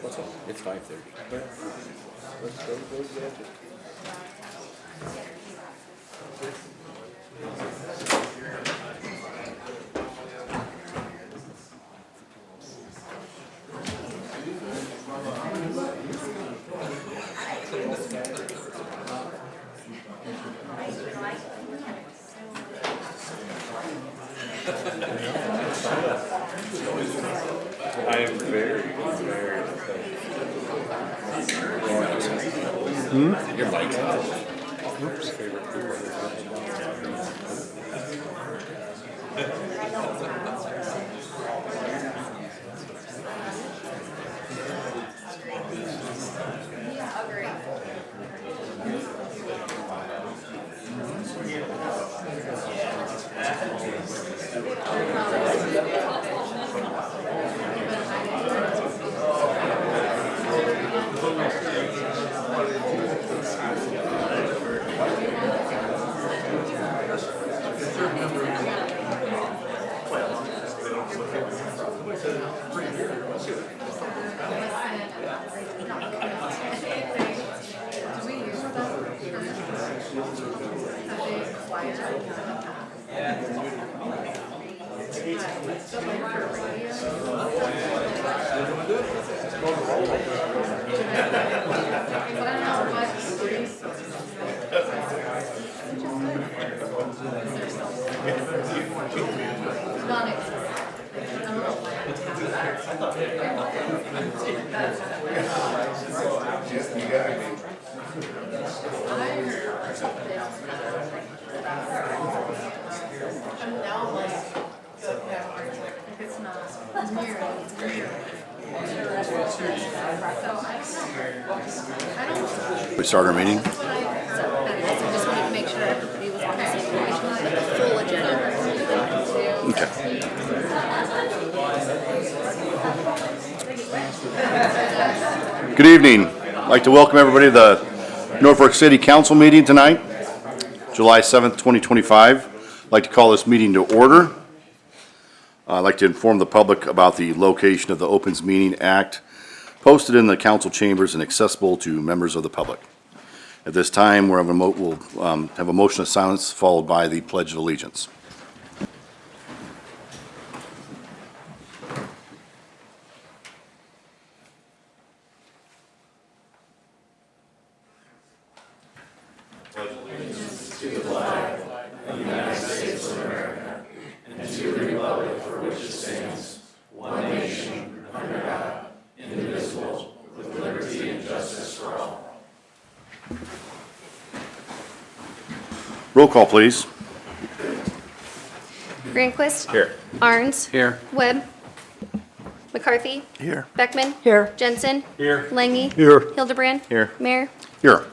What's up? It's 5:30. Let's go get it. I am very, very Your bike's out. Oops. Favorite food. We start our meeting. I just wanted to make sure everybody was on the same page. Full agenda. Okay. Good evening. I'd like to welcome everybody to the Norfolk City Council meeting tonight, July 7th, 2025. I'd like to call this meeting to order. I'd like to inform the public about the location of the Opens Meeting Act posted in the council chambers and accessible to members of the public. At this time, we'll have a motion of silence followed by the Pledge of Allegiance. Roll call, please. Grandquist. Here. Arns. Here. Webb. McCarthy. Here. Beckman. Here. Jensen. Here. Langy. Here. Hildebrand. Here. Mayor. Here.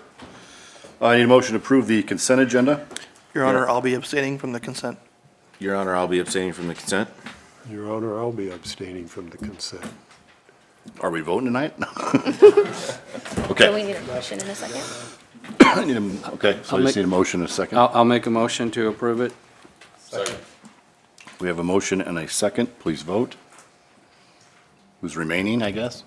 I need a motion to approve the consent agenda. Your Honor, I'll be abstaining from the consent. Your Honor, I'll be abstaining from the consent. Your Honor, I'll be abstaining from the consent. Are we voting tonight? So Okay. we need a motion in a second. Okay, so I just need a motion in a second. I'll make a motion to approve it. We have a motion and a second. Please vote. Who's remaining, I guess?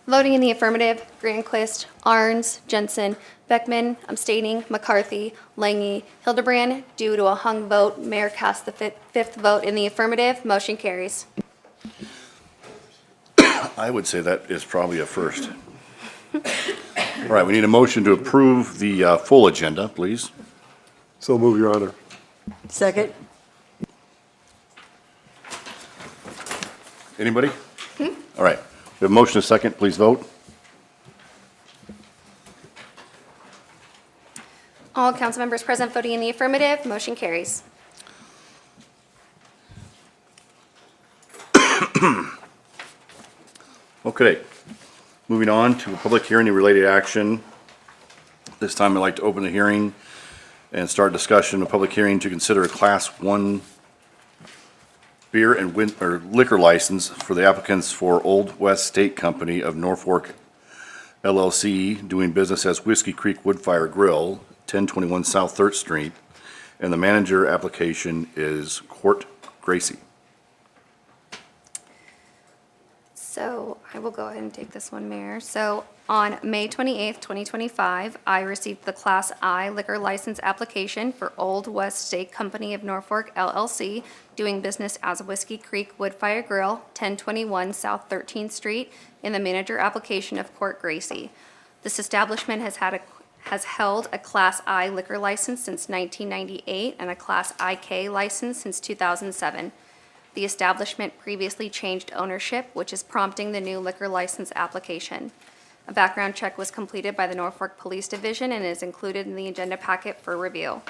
Voting in the affirmative, Grandquist, Arns, Jensen, Beckman, abstaining, McCarthy, Langy, Hildebrand. Due to a hung vote, Mayor cast the fifth vote in the affirmative. Motion carries. I would say that is probably a first. All right, we need a motion to approve the full agenda, please. So move, Your Honor. Second. Anybody? All right, we have a motion and a second. Please vote. All council members present voting in the affirmative. Motion carries. Okay, moving on to a public hearing and related action. This time I'd like to open the hearing and start discussion of public hearing to consider a Class 1 beer and liquor license for the applicants for Old West Steak Company of Norfolk LLC, doing business as Whiskey Creek Woodfire Grill, 1021 South 3rd Street, and the manager application is Court Gracie. So I will go ahead and take this one, Mayor. So on May 28th, 2025, I received the Class I liquor license application for Old West Steak Company of Norfolk LLC, doing business as Whiskey Creek Woodfire Grill, 1021 South 13th Street, in the manager application of Court Gracie. This establishment has held a Class I liquor license since 1998 and a Class IK license since 2007. The establishment previously changed ownership, which is prompting the new liquor license application. A background check was completed by the Norfolk Police Division and is included in the agenda packet for review.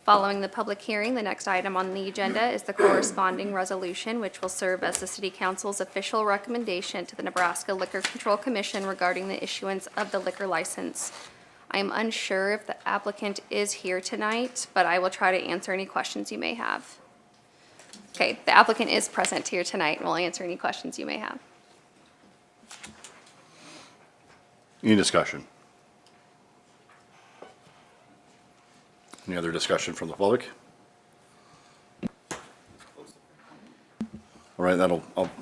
Following the public hearing, the next item on the agenda is the corresponding resolution, which will serve as the City Council's official recommendation to the Nebraska Liquor Control Commission regarding the issuance of the liquor license. I am unsure if the applicant is here tonight, but I will try to answer any questions you may have. Okay, the applicant is present here tonight and will answer any questions you may have. Any discussion? Any other discussion from the public? All right,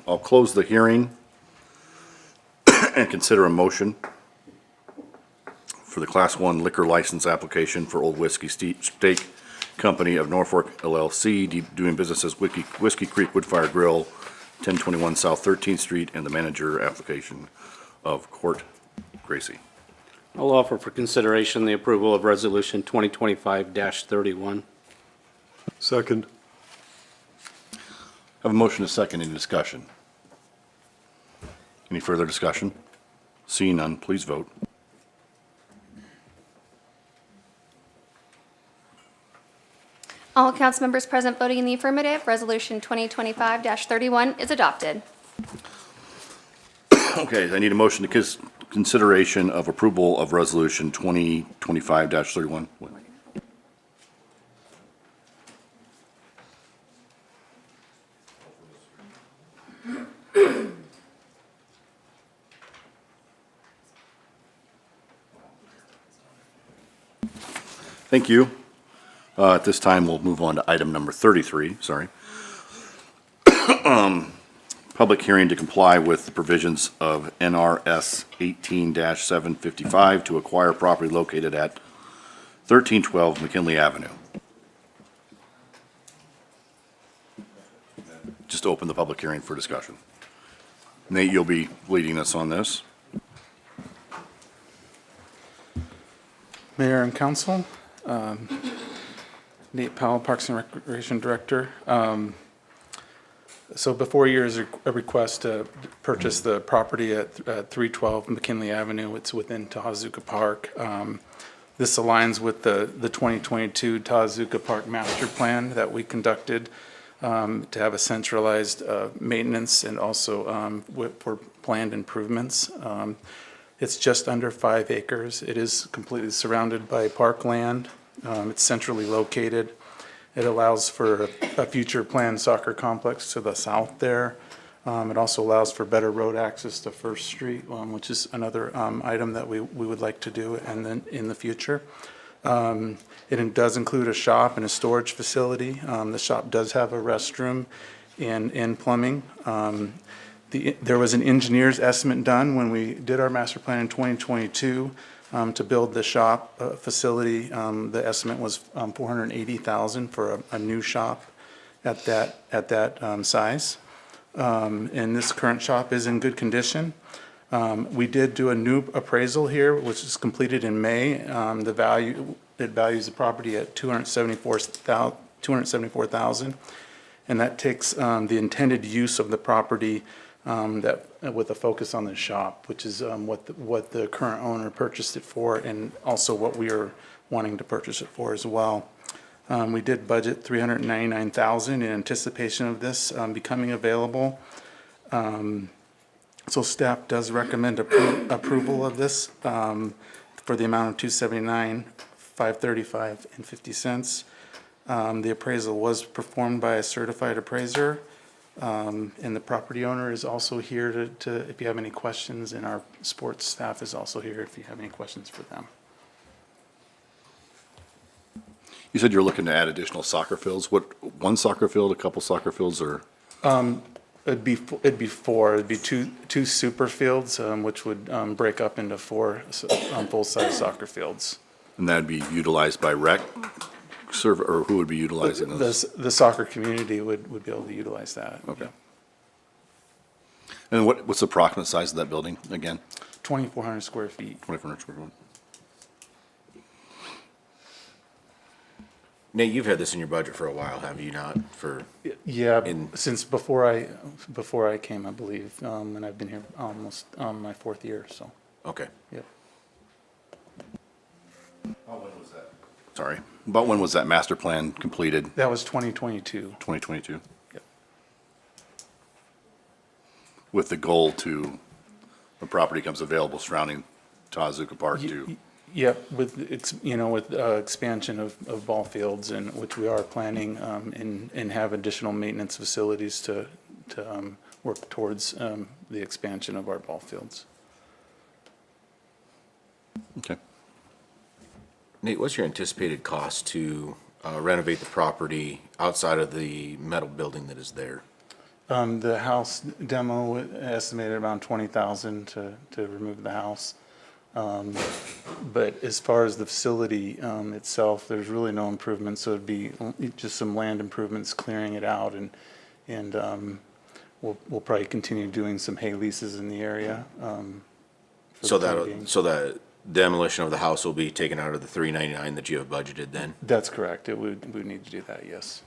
I'll close the hearing and consider a motion for the Class 1 liquor license application for Old Whiskey Steak Company of Norfolk LLC, doing business as Whiskey Creek Woodfire Grill, 1021 South 13th Street, and the manager application of Court Gracie. I'll offer for consideration the approval of Resolution 2025-31. Second. Have a motion to second. Any discussion? Any further discussion? Seeing none, please vote. All council members present voting in the affirmative, Resolution 2025-31 is adopted. Okay, I need a motion to consideration of approval of Resolution 2025-31. Thank you. At this time, we'll move on to item number 33, sorry. Public hearing to comply with the provisions of NRS 18-755 to acquire property located at 1312 McKinley Avenue. Just open the public hearing for discussion. Nate, you'll be leading us on this. Mayor and council, Nate Powell, Parks and Recreation Director. So before you is a request to purchase the property at 312 McKinley Avenue. It's within Tahazuka Park. This aligns with the 2022 Tahazuka Park Master Plan that we conducted to have a centralized maintenance and also for planned improvements. It's just under 5 acres. It is completely surrounded by parkland. It's centrally located. It allows for a future planned soccer complex to the south there. It also allows for better road access to First Street, which is another item that we would like to do and then in the future. It does include a shop and a storage facility. The shop does have a restroom and plumbing. There was an engineer's estimate done when we did our master plan in 2022 to build the shop facility. The estimate was $480,000 for a new shop at that size. And this current shop is in good condition. We did do a new appraisal here, which was completed in May. It values the property at $274,000, and that takes the intended use of the property with a focus on the shop, which is what the current owner purchased it for, and also what we are wanting to purchase it for as well. We did budget $399,000 in anticipation of this becoming available. So So staff does recommend approval of this for the amount of $279,535.50. The appraisal was performed by a certified appraiser, and the property owner is also here to, if you have any questions, and our sports staff is also here if you have any questions for them. You said you're looking to add additional soccer fields. What, one soccer field, a couple soccer fields, or? It'd be four. It'd be two super fields, which would break up into four full-size soccer fields. And that'd be utilized by rec, or who would be utilizing those? The soccer community would be able to utilize that. Okay. And what's the approximate size of that building again? 2,400 square feet. 2,400 square foot. Nate, you've had this in your budget for a while, have you not? Yeah, In- since before I came, I believe, and I've been here almost my fourth year. So, Okay. yep. Sorry. About when was that master plan completed? That was 2022. 2022? Yep. With the goal to, the property comes available surrounding Tawazuka Park to, Yep, with expansion of ball fields, and which we are planning, and have additional maintenance facilities to work towards the expansion of our ball fields. okay. Nate, what's your anticipated cost to renovate the property outside of the metal building that is there? The house demo estimated around 20,000 to remove the house. But as far as the facility itself, there's really no improvements, so it'd be just some land improvements, clearing it out, and we'll probably continue doing some hay leases in the area. So that demolition of the house will be taken out of the $399 that you have budgeted then? That's correct. We would need to do that, yes.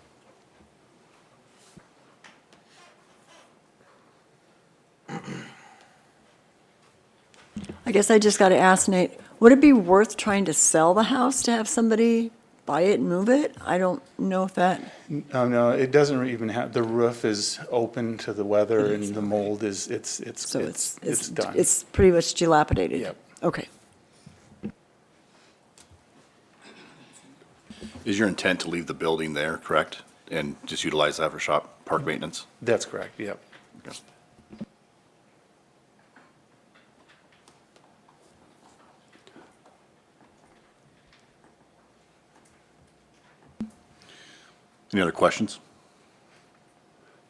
I guess I just got to ask Nate, would it be worth trying to sell the house to have somebody buy it and move it? I don't know if that, No, it doesn't even have, the roof is open to the weather, and the mold is, it's so it's done. it's pretty much dilapidated? Yep. Okay. Is your intent to leave the building there, correct? And just utilize that for shop, park maintenance? That's correct, yep. Okay. Any other questions?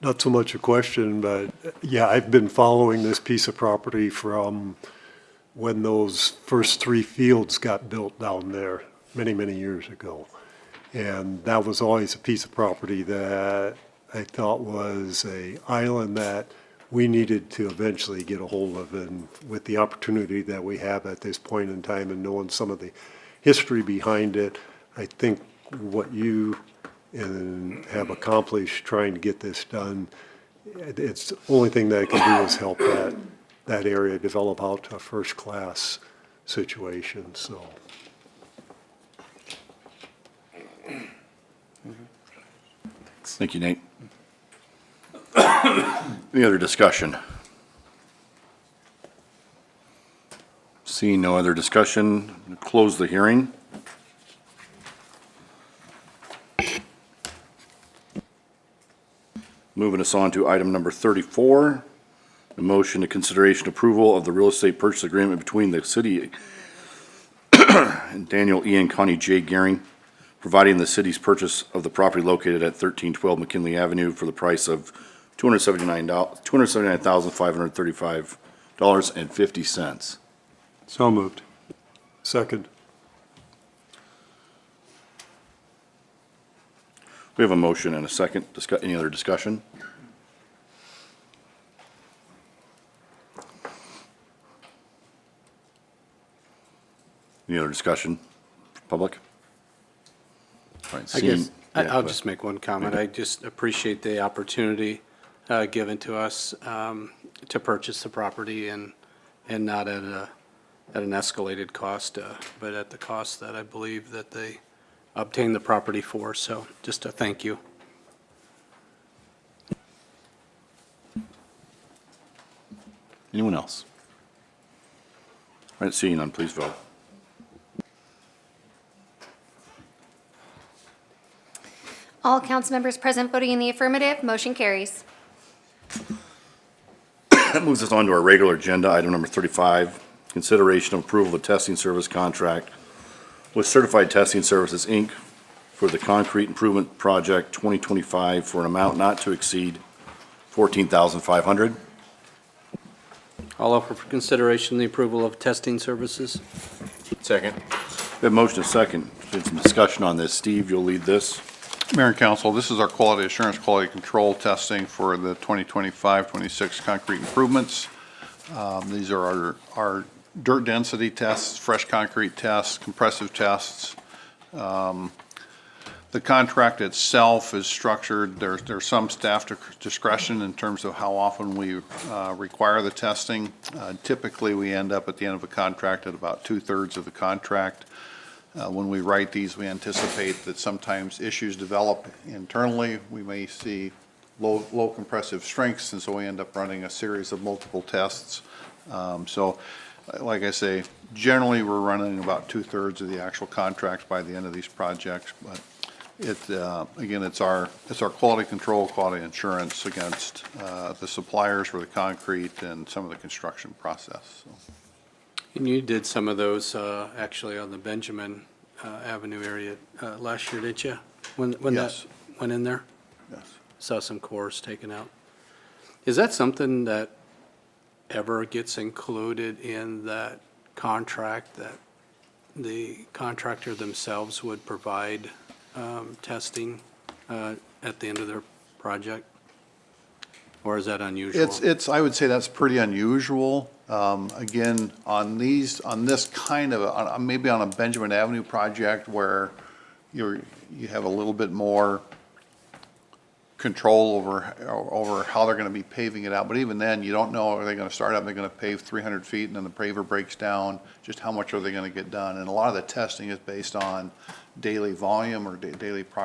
Not so much a question, but yeah, I've been following this piece of property from when those first three fields got built down there many, many years ago. And that was always a piece of property that I thought was an island that we needed to eventually get a hold of. And with the opportunity that we have at this point in time and knowing some of the history behind it, I think what you and have accomplished trying to get this done, it's the only thing that it can do is help that area develop out to a first-class situation, so. Thank you, Nate. Any other discussion? Seeing no other discussion, close the hearing. Moving us on to item number 34, the motion to consideration approval of the real estate purchase agreement between the city and Daniel E. and Connie J. Gehring, providing the city's purchase of the property located at 1312 McKinley Avenue for the price of $279,535.50. So moved. Second. We have a motion and a second. Any other discussion? Any other discussion? Public? All right, I seeing- guess, yeah, go I'll ahead. just make one comment. I just appreciate the opportunity given to us to purchase the property and not at an escalated cost, but at the cost that I believe that they obtained the property for. So just a thank you. Anyone else? All right, seeing none, please vote. All council members present voting in the affirmative, motion carries. That moves us on to our regular agenda, item number 35, consideration of approval of testing service contract with Certified Testing Services, Inc. for the concrete improvement project 2025 for an amount not to exceed $14,500. I'll offer for consideration the approval of testing services. Second. We have motion and second. Did some discussion on this. Steve, you'll lead this. Mayor and council, this is our quality assurance, quality control testing for the 2025-26 concrete improvements. These are our dirt density tests, fresh concrete tests, compressive tests. The contract itself is structured, there's some staff discretion in terms of how often we require the testing. Typically, we end up at the end of a contract at about 2/3 of the contract. When we write these, we anticipate that sometimes issues develop internally. We may see low compressive strengths, and so we end up running a series of multiple tests. So, like I say, generally, we're running about 2/3 of the actual contract by the end of these projects, but again, it's our quality control, quality insurance against the suppliers for the concrete and some of the construction process. So. And you did some of those actually on the Benjamin Avenue area last year, didn't you? When that Yes. went in there? Yes. Saw some cores taken out. Is that something that ever gets included in that contract, that the contractor themselves would provide testing at the end of their project? Or is that unusual? I would say that's pretty unusual. Again, on this kind of, maybe on a Benjamin Avenue project where you have a little bit more control over how they're gonna be paving it out. But even then, you don't know, are they gonna start up, they're gonna pave 300 feet and then the paver breaks down, just how much are they gonna get done? And a lot of the testing is based on daily volume or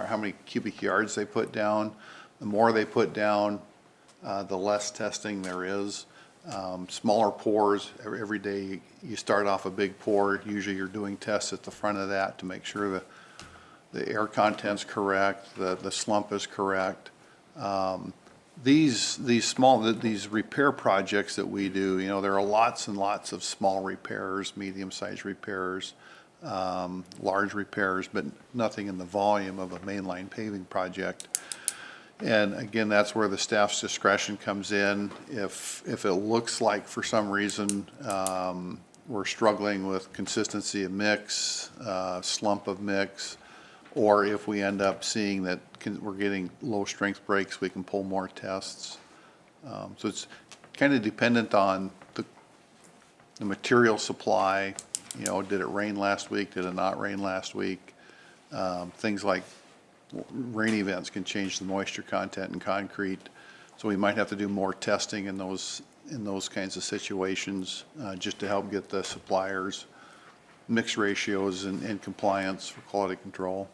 how many cubic yards they put down. The more they put down, the less testing there is. Smaller pours, every day you start off a big pour, usually you're doing tests at the front of that to make sure that the air content's correct, the slump is correct. These repair projects that we do, there are lots and lots of small repairs, medium-sized repairs, large repairs, but nothing in the volume of a mainline paving project. And again, that's where the staff's discretion comes in. If it looks like for some reason we're struggling with consistency of mix, slump of mix, or if we end up seeing that we're getting low strength breaks, we can pull more tests. So it's kind of dependent on the material supply. Did it rain last week? Did it not rain last week? Things like rain events can change the moisture content in concrete, so we might have to do more testing in those kinds of situations just to help get the suppliers' mix ratios in compliance for quality control.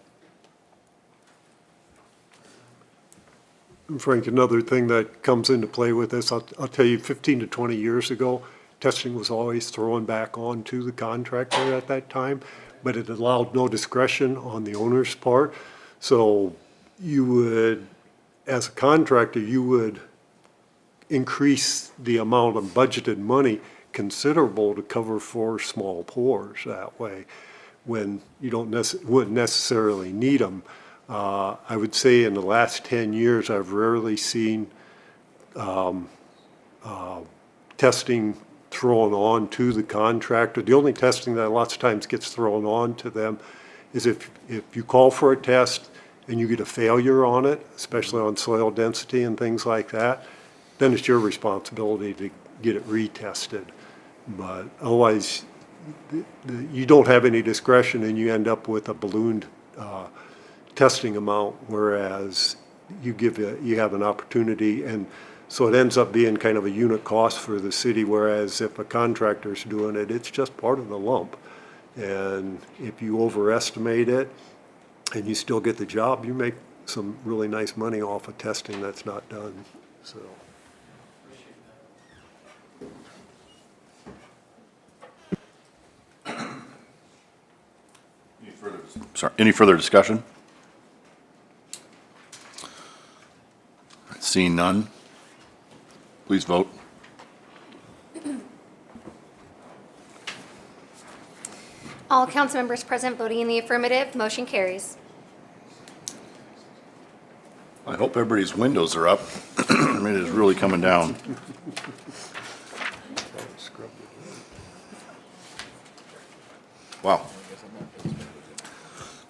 Frank, another thing that comes into play with this, I'll tell you, 15 to 20 years ago, testing was always thrown back onto the contractor at that time, but it allowed no discretion on the owner's part. So you would, as a contractor, you would increase the amount of budgeted money considerable to cover for small pours that way, when you wouldn't necessarily need them. I would say in the last 10 years, I've rarely seen testing thrown on to the contractor. The only testing that lots of times gets thrown on to them is if you call for a test and you get a failure on it, especially on soil density and things like that, then it's your responsibility to get it retested. But otherwise, you don't have any discretion and you end up with a ballooned testing amount, whereas you have an opportunity, and so it ends up being kind of a unit cost for the city, whereas if a contractor's doing it, it's just part of the lump. And if you overestimate it and you still get the job, you make some really nice money off of testing that's not done, so. Any further discussion? Seeing none, please vote. All council members present voting in the affirmative, motion carries. I hope everybody's windows are up. I mean, it is really coming down. Wow.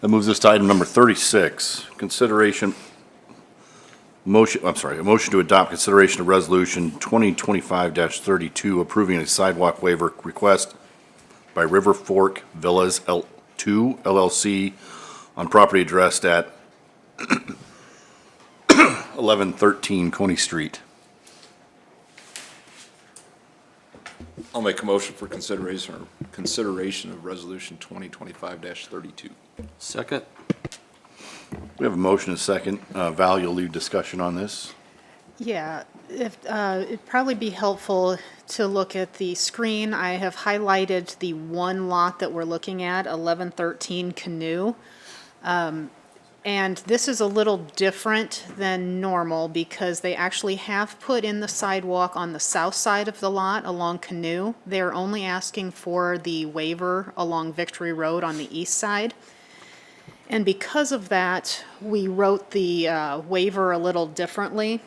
That moves us to item number 36, a motion to adopt consideration of resolution 2025-32 approving a sidewalk waiver request by River Fork Villas L2 LLC on property addressed at 1113 Coney Street. I'll make a motion for consideration of resolution 2025-32. Second? We have a motion and a second. Val, you'll lead discussion on this. Yeah, it'd probably be helpful to look at the screen. I have highlighted the one lot that we're looking at, 1113 Canoe. And this is a little different than normal because they actually have put in the sidewalk on the south side of the lot along Canoe. They're only asking for the waiver along Victory Road on the east side. And because of that, we wrote the waiver a little differently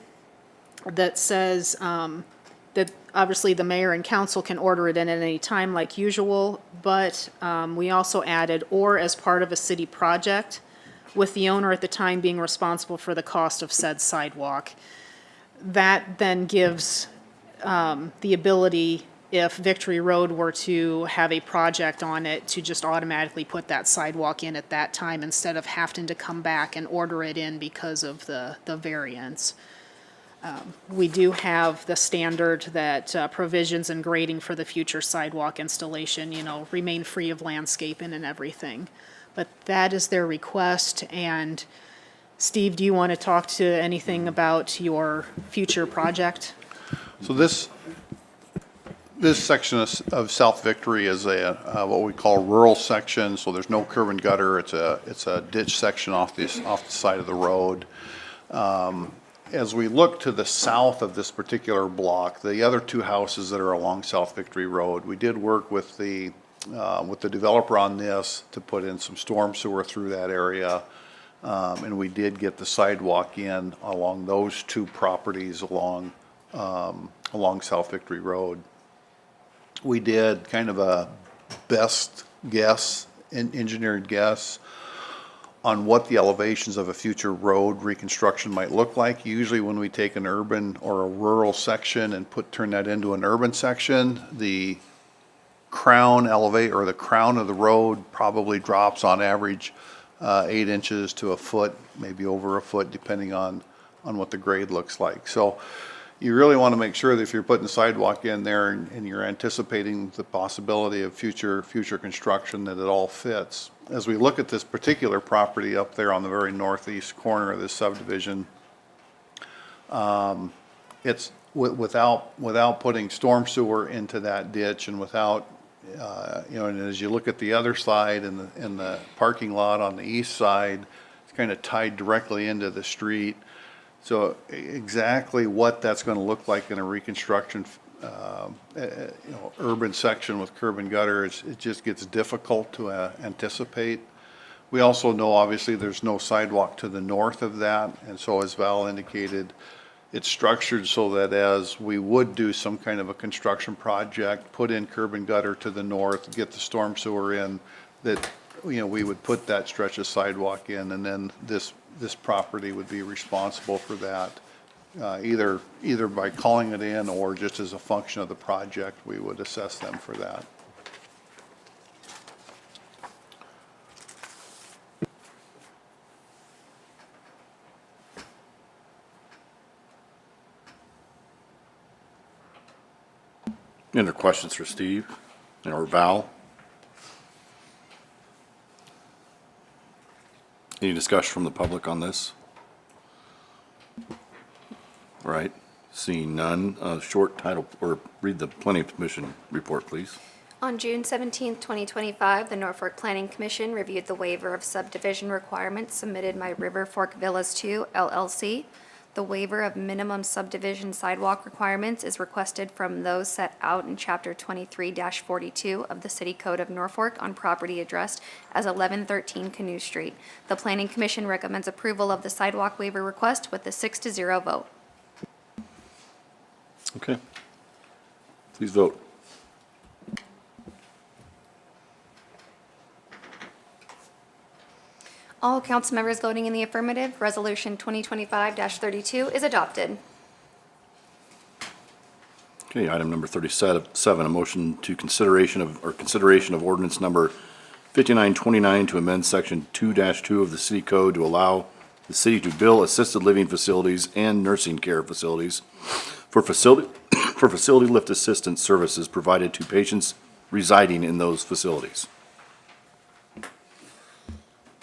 that says that obviously the mayor and council can order it in at any time like usual, but we also added, or as part of a city project, with the owner at the time being responsible for the cost of said sidewalk. That then gives the ability, if Victory Road were to have a project on it, to just automatically put that sidewalk in at that time instead of having to come back and order it in because of the variance. We do have the standard that provisions and grading for the future sidewalk installation, remain free of landscaping and everything. But that is their request, and Steve, do you want to talk to anything about your future project? So this section of South Victory is what we call rural section, so there's no curb and gutter. It's a ditch section off the side of the road. As we look to the south of this particular block, the other two houses that are along South Victory Road, we did work with the developer on this to put in some storm sewer through that area. And we did get the sidewalk in along those two properties along South Victory Road. We did kind of a best guess, engineered guess on what the elevations of a future road reconstruction might look like. Usually when we take an urban or a rural section and turn that into an urban section, the crown or the crown of the road probably drops on average 8 inches to a foot, maybe over a foot, depending on what the grade looks like. So you really want to make sure that if you're putting sidewalk in there and you're anticipating the possibility of future construction, that it all fits. As we look at this particular property up there on the very northeast corner of this subdivision, it's without putting storm sewer into that ditch and without and as you look at the other side in the parking lot on the east side, it's kind of tied directly into the street. So exactly what that's going to look like in a reconstruction, urban section with curb and gutter, it just gets difficult to anticipate. We also know, obviously, there's no sidewalk to the north of that, and so as Val indicated, it's structured so that as we would do some kind of a construction project, put in curb and gutter to the north, get the storm sewer in, that, we would put that stretch of sidewalk in, and then this property would be responsible for that. Either by calling it in or just as a function of the project, we would assess them for that. Any other questions for Steve or Val? Any discussion from the public on this? All right, seeing none, short title, or read the planning commission report, please. On June 17, 2025, the Norfolk Planning Commission reviewed the waiver of subdivision requirements submitted by River Fork Villas 2 LLC. The waiver of minimum subdivision sidewalk requirements is requested from those set out in Chapter 23-42 of the City Code of Norfolk on property addressed as 1113 Canoe Street. The Planning Commission recommends approval of the sidewalk waiver request with a 6-0 vote. Okay. Please vote. All council members voting in the affirmative, Resolution 2025-32 is adopted. Okay, item number 37, a motion to consideration of ordinance number 5929 to amend section 2-2 of the city code to allow the city to bill assisted living facilities and nursing care facilities for facility lift assistance services provided to patients residing in those facilities.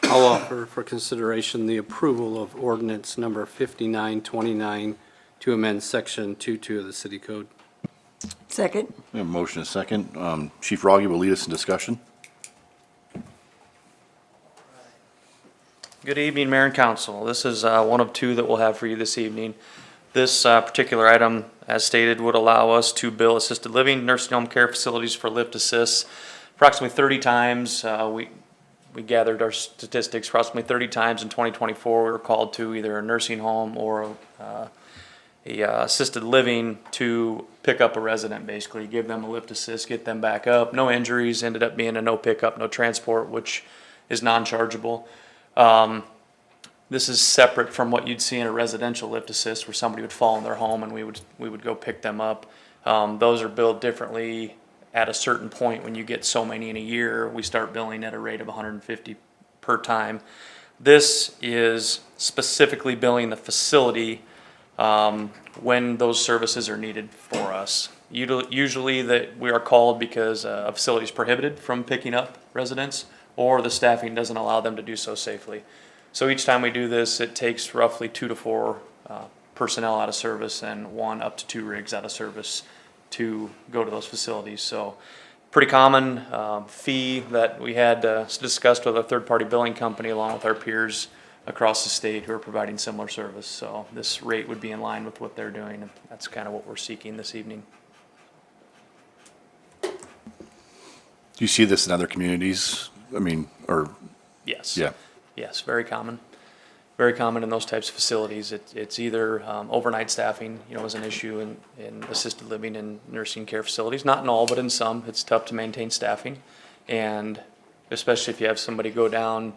I'll offer for consideration the approval of ordinance number 5929 to amend section 2-2 of the city code. Second. We have a motion and a second. Chief Rogge will lead us in discussion. Good evening, Mayor and Council. This is one of two that we'll have for you this evening. This particular item, as stated, would allow us to bill assisted living, nursing home care facilities for lift assists approximately 30 times. We gathered our statistics approximately 30 times in 2024. We were called to either a nursing home or a assisted living to pick up a resident, basically give them a lift assist, get them back up. No injuries, ended up being a no pickup, no transport, which is non-chargeable. This is separate from what you'd see in a residential lift assist where somebody would fall in their home and we would go pick them up. Those are billed differently. At a certain point, when you get so many in a year, we start billing at a rate of 150 per time. This is specifically billing the facility when those services are needed for us. Usually that we are called because a facility is prohibited from picking up residents or the staffing doesn't allow them to do so safely. So each time we do this, it takes roughly 2 to 4 personnel out of service and 1 up to 2 rigs out of service to go to those facilities. So pretty common fee that we had discussed with a third-party billing company along with our peers across the state who are providing similar service. So this rate would be in line with what they're doing, and that's kind of what we're seeking this evening. Do you see this in other communities? I mean, or? Yes. Yeah. Yes, very common. Very common in those types of facilities. It's either overnight staffing, is an issue in assisted living and nursing care facilities. Not in all, but in some. It's tough to maintain staffing. And especially if you have somebody go down,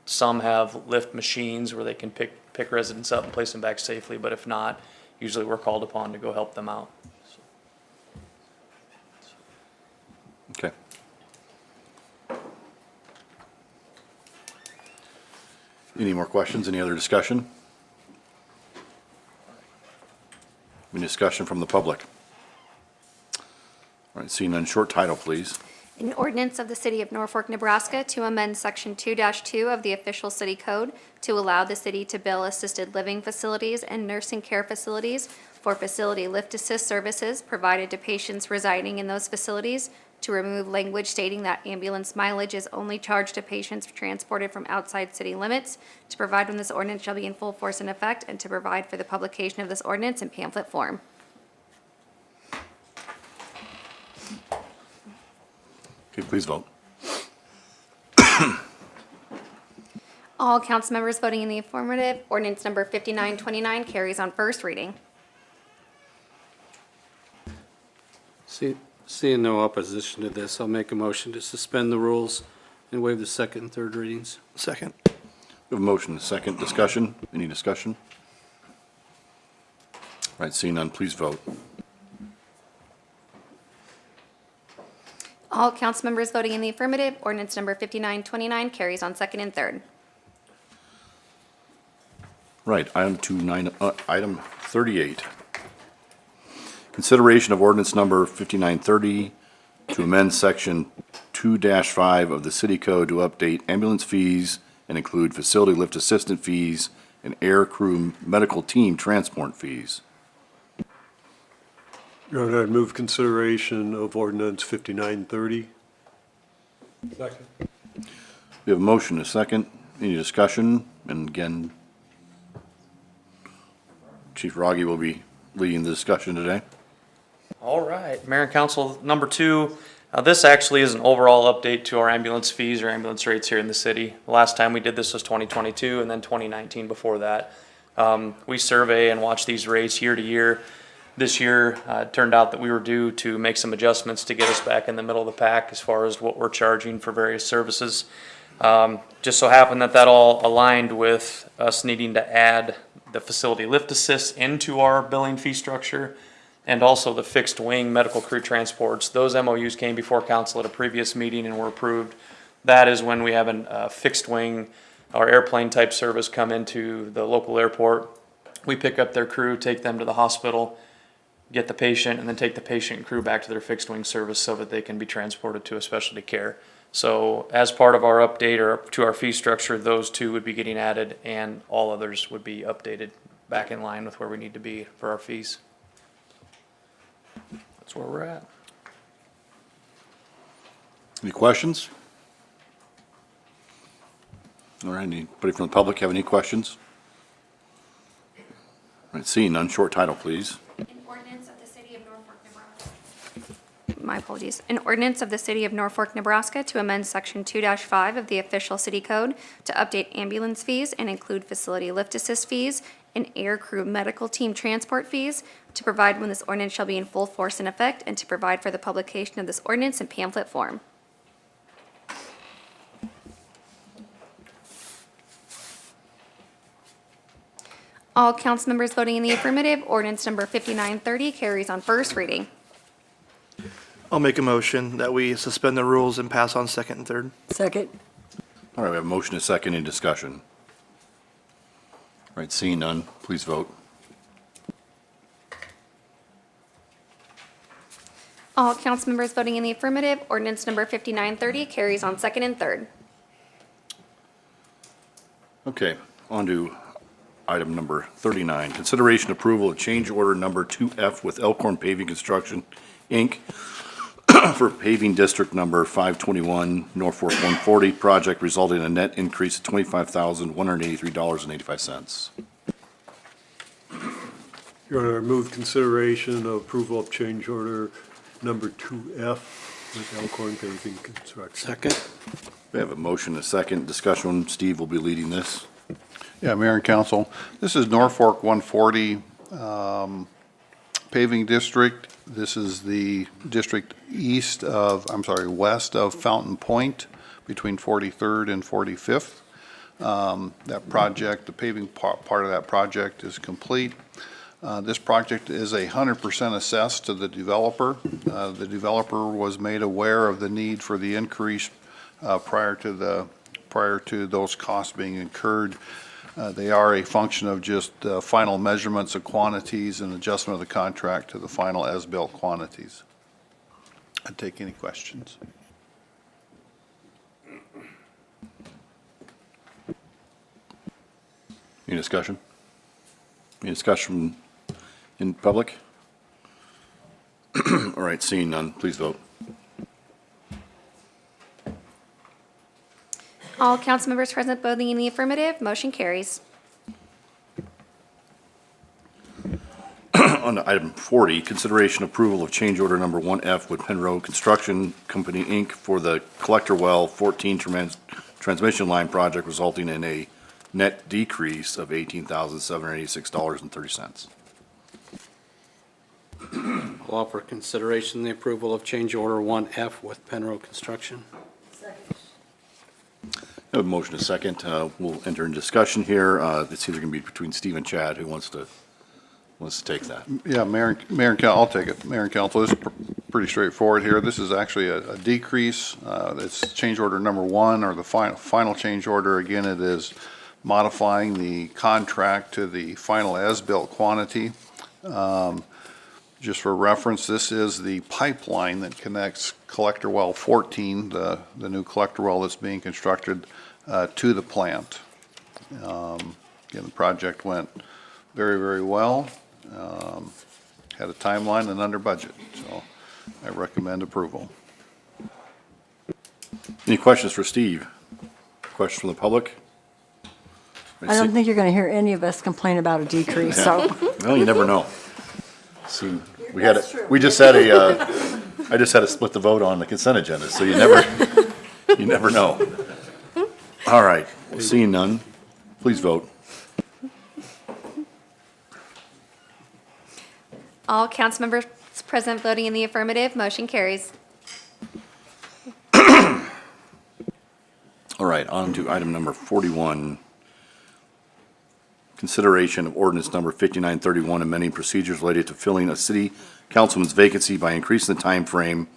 some have lift machines where they can pick residents up and place them back safely. But if not, usually we're called upon to go help them out. Okay. Any more questions? Any other discussion? Any discussion from the public? All right, seeing none, short title, please. An ordinance of the City of Norfolk, Nebraska to amend Section 2-2 of the official city code to allow the city to bill assisted living facilities and nursing care facilities for facility lift assist services provided to patients residing in those facilities, to remove language stating that ambulance mileage is only charged to patients transported from outside city limits, to provide when this ordinance shall be in full force and effect, and to provide for the publication of this ordinance in pamphlet form. Okay, please vote. All council members voting in the affirmative, ordinance number 5929 carries on first reading. Seeing no opposition to this, I'll make a motion to suspend the rules and waive the second and third readings. Second. We have a motion and a second. Discussion? Any discussion? All right, seeing none, please vote. All council members voting in the affirmative, ordinance number 5929 carries on second and third. Right, item 38. Consideration of ordinance number 5930 to amend section 2-5 of the city code to update ambulance fees and include facility lift assistant fees and air crew medical team transport fees. Your Honor, I move consideration of ordinance 5930. We have a motion, a second. Any discussion? And again, Chief Rogge will be leading the discussion today. All right, Mayor and Council, number two, this actually is an overall update to our ambulance fees or ambulance rates here in the city. The last time we did this was 2022 and then 2019 before that. We survey and watch these rates year to year. This year, it turned out that we were due to make some adjustments to get us back in the middle of the pack as far as what we're charging for various services. Just so happened that that all aligned with us needing to add the facility lift assist into our billing fee structure and also the fixed wing medical crew transports. Those MOUs came before council at a previous meeting and were approved. That is when we have a fixed wing or airplane type service come into the local airport. We pick up their crew, take them to the hospital, get the patient, and then take the patient and crew back to their fixed wing service so that they can be transported to a specialty care. So as part of our update or to our fee structure, those two would be getting added and all others would be updated back in line with where we need to be for our fees. That's where we're at. Any questions? All right, anybody from the public have any questions? All right, seeing none, short title, please. An ordinance of the City of Norfolk, Nebraska. My apologies. An ordinance of the City of Norfolk, Nebraska to amend Section 2-5 of the official city code to update ambulance fees and include facility lift assist fees and air crew medical team transport fees, to provide when this ordinance shall be in full force and effect, and to provide for the publication of this ordinance in pamphlet form. All council members voting in the affirmative, ordinance number 5930 carries on first reading. I'll make a motion that we suspend the rules and pass on second and third. Second? All right, we have a motion, a second, any discussion? All right, seeing none, please vote. All council members voting in the affirmative, ordinance number 5930 carries on second and third. Okay, on to item number 39, consideration approval of change order number 2F with Elkhorn Paving Construction, Inc. for paving district number 521 Norfolk 140 project resulting in a net increase of $25,183.85. Your Honor, I move consideration of approval of change order number 2F with Elkhorn Paving Construction. Second? We have a motion, a second, discussion. Steve will be leading this. Yeah, Mayor and Council, this is Norfolk 140 paving district. This is the district west of Fountain Point, between 43rd and 45th. That project, the paving part of that project is complete. This project is 100% assessed to the developer. The developer was made aware of the need for the increase prior to those costs being incurred. They are a function of just final measurements of quantities and adjustment of the contract to the final as-built quantities. I'd take any questions. Any discussion? Any discussion in public? All right, seeing none, please vote. All council members present voting in the affirmative, motion carries. On to item 40, consideration approval of change order number 1F with Penrose Construction Company, Inc. for the Collector Well 14 transmission line project resulting in a net decrease of $18,786.30. I'll offer consideration the approval of change order 1F with Penrose Construction. I have a motion, a second. We'll enter in discussion here. It's either going to be between Steve and Chad. Who wants to take that? Yeah, Mayor and Council, I'll take it. Mayor and Council, this is pretty straightforward here. This is actually a decrease. It's change order number 1, or the final change order. Again, it is modifying the contract to the final as-built quantity. Just for reference, this is the pipeline that connects Collector Well 14, the new collector well that's being constructed, to the plant. Again, the project went very, very well. had a timeline and under budget, so I recommend approval. Any questions for Steve? Questions from the public? I don't think you're going to hear any of us complain about a decrease, so. Well, you never know. See, we just had I just had to split the vote on the consent agenda, so you never know. All right, seeing none, please vote. All council members present voting in the affirmative, motion carries. All right, on to item number 41. Consideration of ordinance number 5931, amending procedures related to filling a city councilman's vacancy by increasing the time frame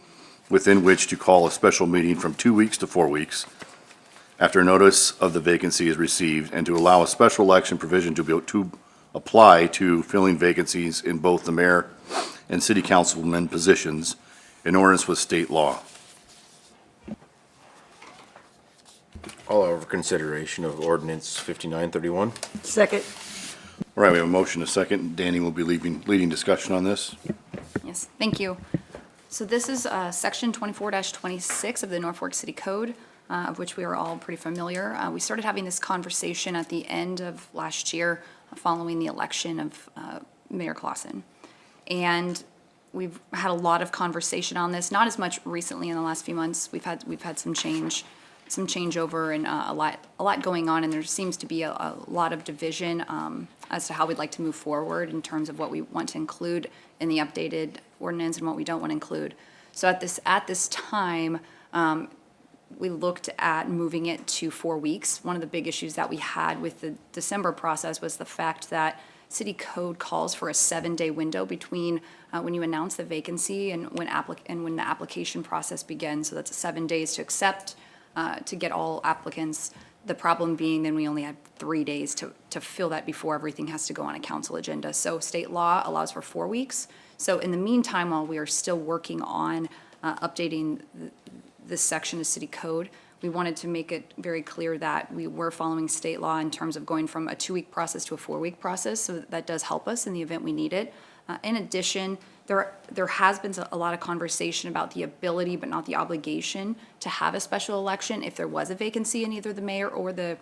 within which to call a special meeting from 2 weeks to 4 weeks after notice of the vacancy is received, and to allow a special election provision to apply to filling vacancies in both the mayor and city councilman positions in accordance with state law. All over consideration of ordinance 5931. Second. All right, we have a motion, a second. Danny will be leading discussion on this. Yes, thank you. So this is section 24-26 of the Norfolk City Code, of which we are all pretty familiar. We started having this conversation at the end of last year following the election of Mayor Clausen. And we've had a lot of conversation on this, not as much recently in the last few months. We've had some changeover and a lot going on, and there seems to be a lot of division as to how we'd like to move forward in terms of what we want to include in the updated ordinance and what we don't want to include. So at this time, we looked at moving it to 4 weeks. One of the big issues that we had with the December process was the fact that city code calls for a 7-day window between when you announce the vacancy and when the application process begins. So that's 7 days to accept, to get all applicants. The problem being then we only had 3 days to fill that before everything has to go on a council agenda. So state law allows for 4 weeks. So in the meantime, while we are still working on updating this section of city code, we wanted to make it very clear that we were following state law in terms of going from a 2-week process to a 4-week process. So that does help us in the event we need it. In addition, there has been a lot of conversation about the ability but not the obligation to have a special election if there was a vacancy in either the mayor or the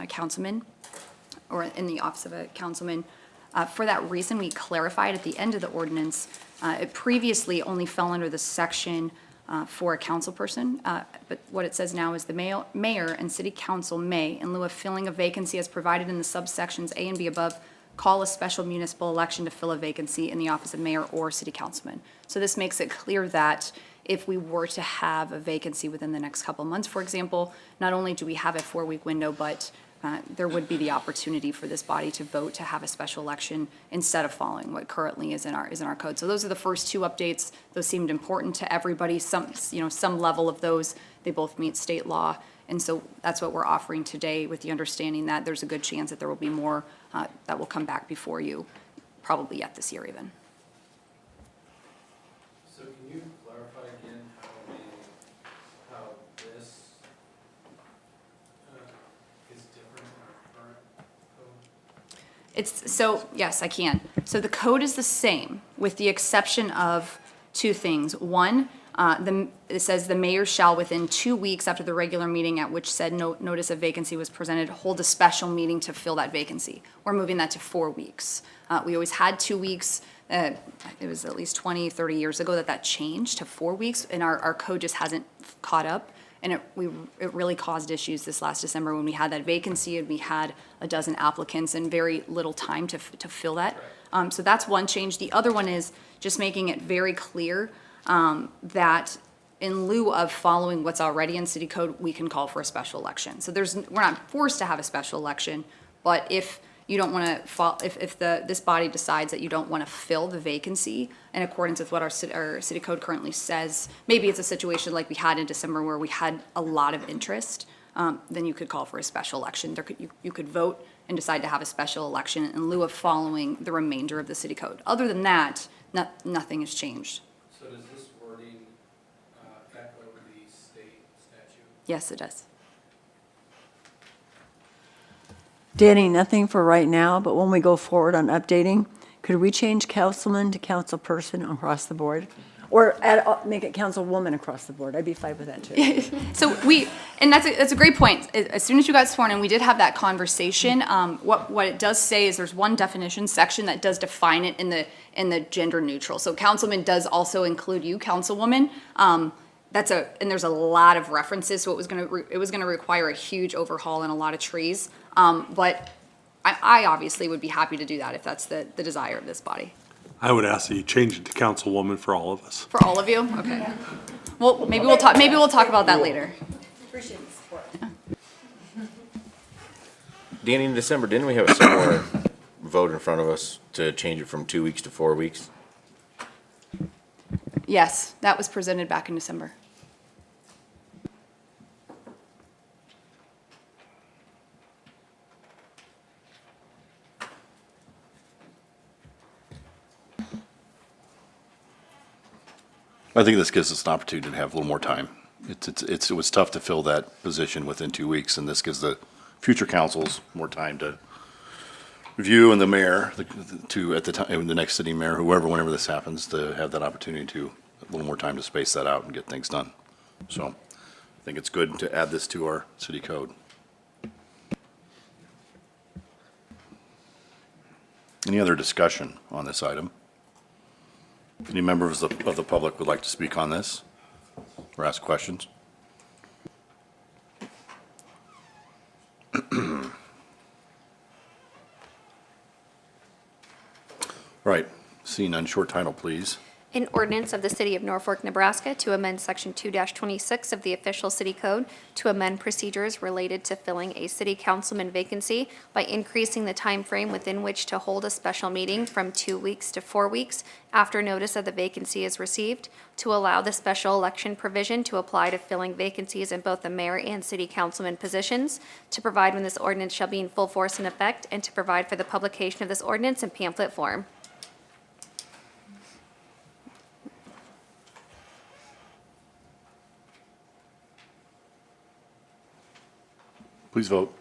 councilman, or in the office of a councilman. For that reason, we clarified at the end of the ordinance, it previously only fell under the section for a council person, but what it says now is the mayor and city council may, in lieu of filling a vacancy as provided in the subsections A and B above, call a special municipal election to fill a vacancy in the office of mayor or city councilman. So this makes it clear that if we were to have a vacancy within the next couple of months, for example, not only do we have a 4-week window, but there would be the opportunity for this body to vote to have a special election instead of following what currently is in our code. So those are the first 2 updates. Those seemed important to everybody. Some level of those, they both meet state law. And so that's what we're offering today, with the understanding that there's a good chance that there will be more that will come back before you, probably yet this year even. So can you clarify again how this is different in our current code? Yes, I can. So the code is the same, with the exception of 2 things. One, it says the mayor shall, within 2 weeks after the regular meeting at which said notice of vacancy was presented, hold a special meeting to fill that vacancy. We're moving that to 4 weeks. We always had 2 weeks. It was at least 20, 30 years ago that changed to 4 weeks, and our code just hasn't caught up. And it really caused issues this last December when we had that vacancy and we had a dozen applicants and very little time to fill that. So that's one change. The other one is just making it very clear that in lieu of following what's already in city code, we can call for a special election. So we're not forced to have a special election, but if you don't want to if this body decides that you don't want to fill the vacancy in accordance with what our city code currently says, maybe it's a situation like we had in December where we had a lot of interest, then you could call for a special election. You could vote and decide to have a special election in lieu of following the remainder of the city code. Other than that, nothing has changed. So does this wording echo the state statute? Yes, it does. Danny, nothing for right now, but when we go forward on updating, Could we change councilman to councilperson across the board? Or make it councilwoman across the board? I'd be fine with that, too. So and that's a great point. As soon as you got sworn in, we did have that conversation. What it does say is there's one definition section that does define it in the gender neutral. So councilman does also include you, councilwoman. And there's a lot of references, so it was gonna require a huge overhaul and a lot of trees. But I obviously would be happy to do that if that's the desire of this body. I would ask that you change it to councilwoman for all of us. For all of you? Okay. Well, maybe we'll talk about that later. Appreciate the support. Danny, in December, didn't we have a similar vote in front of us to change it from 2 weeks to 4 weeks? Yes, that was presented back in December. I think this gives us an opportunity to have a little more time. It was tough to fill that position within 2 weeks, and this gives the future councils more time to review, and the mayor, at the time, the next sitting mayor, whenever this happens, to have that opportunity to, a little more time to space that out and get things done. So I think it's good to add this to our city code. Any other discussion on this item? Any members of the public would like to speak on this or ask questions? Right, seeing none, short title, please. An ordinance of the City of Norfolk, Nebraska to amend Section 2-26 of the official city code to amend procedures related to filling a city councilman vacancy by increasing the time frame within which to hold a special meeting from 2 weeks to 4 weeks after notice of the vacancy is received, to allow the special election provision to apply to filling vacancies in both the mayor and city councilman positions, to provide when this ordinance shall be in full force and effect, and to provide for the publication of this ordinance in pamphlet form. Please vote.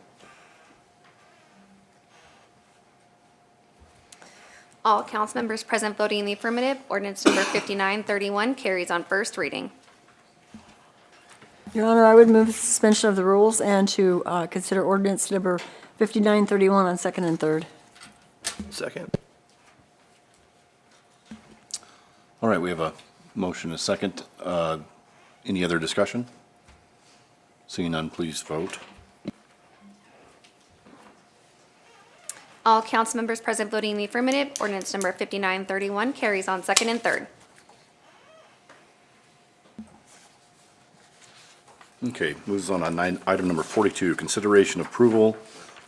All council members present voting in the affirmative, ordinance number 5931 carries on first reading. Your Honor, I would move the suspension of the rules and to consider ordinance number 5931 on second and third. Second. All right, we have a motion, a second. Any other discussion? Seeing none, please vote. All council members present voting in the affirmative, ordinance number 5931 carries on second and third. Okay, moves on item number 42, consideration approval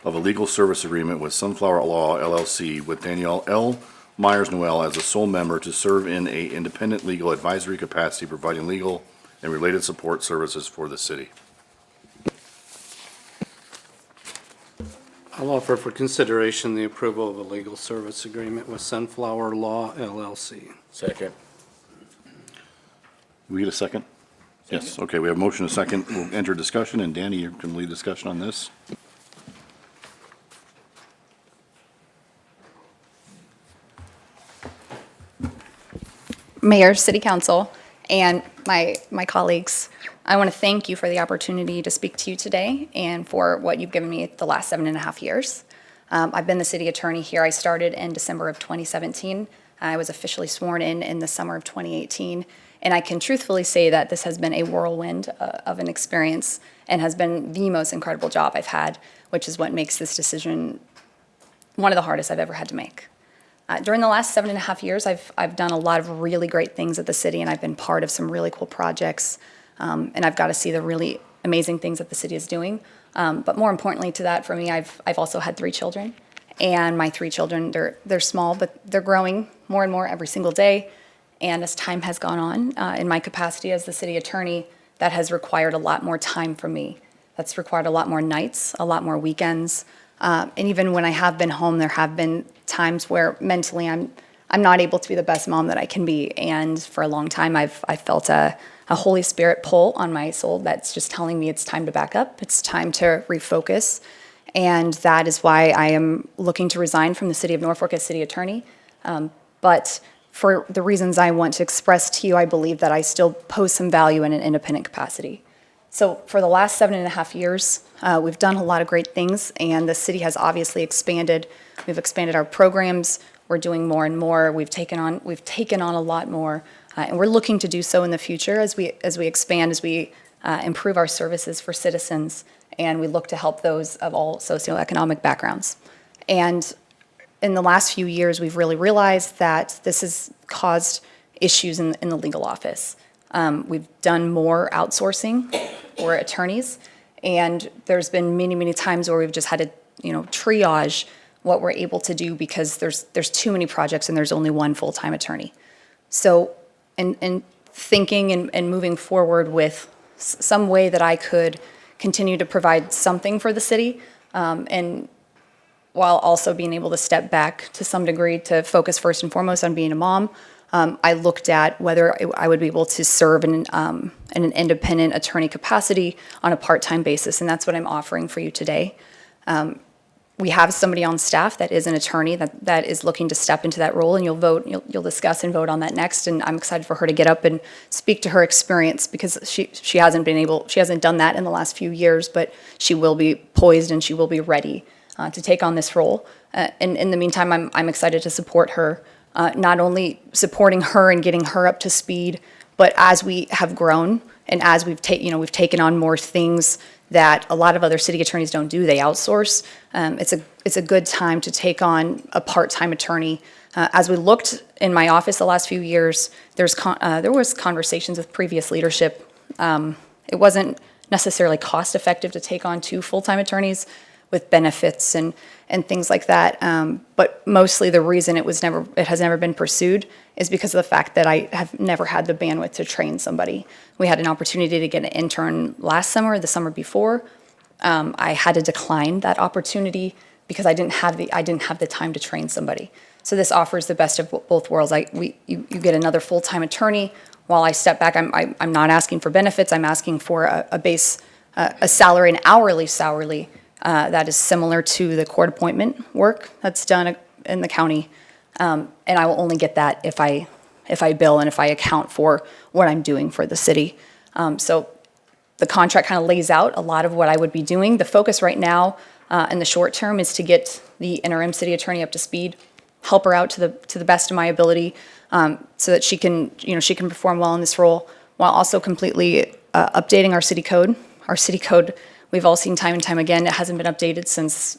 of a legal service agreement with Sunflower Law LLC with Danielle L. Myers-Noel as a sole member to serve in a independent legal advisory capacity, providing legal and related support services for the city. I'll offer for consideration the approval of a legal service agreement with Sunflower Law LLC. Second. We get a second? Yes, okay, we have a motion, a second. We'll enter discussion, and Danny, you can lead discussion on this. Mayor, City Council, and my colleagues, I want to thank you for the opportunity to speak to you today and for what you've given me the last 7.5 years. I've been the city attorney here. I started in December of 2017. I was officially sworn in the summer of 2018. And I can truthfully say that this has been a whirlwind of an experience and has been the most incredible job I've had, which is what makes this decision one of the hardest I've ever had to make. During the last 7.5 years, I've done a lot of really great things at the city, and I've been part of some really cool projects, and I've got to see the really amazing things that the city is doing. But more importantly to that, for me, I've also had 3 children, and my 3 children, they're small, but they're growing more and more every single day. And as time has gone on, in my capacity as the city attorney, that has required a lot more time from me. That's required a lot more nights, a lot more weekends. And even when I have been home, there have been times where mentally I'm not able to be the best mom that I can be. And for a long time, I've felt a Holy Spirit pull on my soul that's just telling me it's time to back up. It's time to refocus. And that is why I am looking to resign from the city of Norfolk as city attorney. But for the reasons I want to express to you, I believe that I still pose some value in an independent capacity. So for the last 7.5 years, we've done a lot of great things, and the city has obviously expanded. We've expanded our programs. We're doing more and more. We've taken on a lot more, and we're looking to do so in the future as we expand, as we improve our services for citizens, and we look to help those of all socioeconomic backgrounds. And in the last few years, we've really realized that this has caused issues in the legal office. We've done more outsourcing for attorneys, and there's been many, many times where we've just had to, triage what we're able to do because there's too many projects and there's only one full-time attorney. So, in thinking and moving forward with some way that I could continue to provide something for the city, and while also being able to step back to some degree to focus first and foremost on being a mom, I looked at whether I would be able to serve in an independent attorney capacity on a part-time basis, and that's what I'm offering for you today. We have somebody on staff that is an attorney that is looking to step into that role, and you'll discuss and vote on that next, and I'm excited for her to get up and speak to her experience because she hasn't done that in the last few years, but she will be poised and she will be ready to take on this role. And in the meantime, I'm excited to support her, not only supporting her and getting her up to speed, but as we have grown and as we've taken on more things that a lot of other city attorneys don't do, they outsource. It's a good time to take on a part-time attorney. As we looked in my office the last few years, there was conversations with previous leadership. It wasn't necessarily cost-effective to take on 2 full-time attorneys with benefits and things like that. But mostly the reason it has never been pursued is because of the fact that I have never had the bandwidth to train somebody. We had an opportunity to get an intern last summer, the summer before. I had to decline that opportunity because I didn't have the time to train somebody. So this offers the best of both worlds. You get another full-time attorney. While I step back, I'm not asking for benefits. I'm asking for a base, a salary, an hourly salary that is similar to the court appointment work that's done in the county. And I will only get that if I bill and if I account for what I'm doing for the city. So the contract kind of lays out a lot of what I would be doing. The focus right now in the short term is to get the interim city attorney up to speed, help her out to the best of my ability, so that she can perform well in this role, while also completely updating our city code. Our city code, we've all seen time and time again, it hasn't been updated since,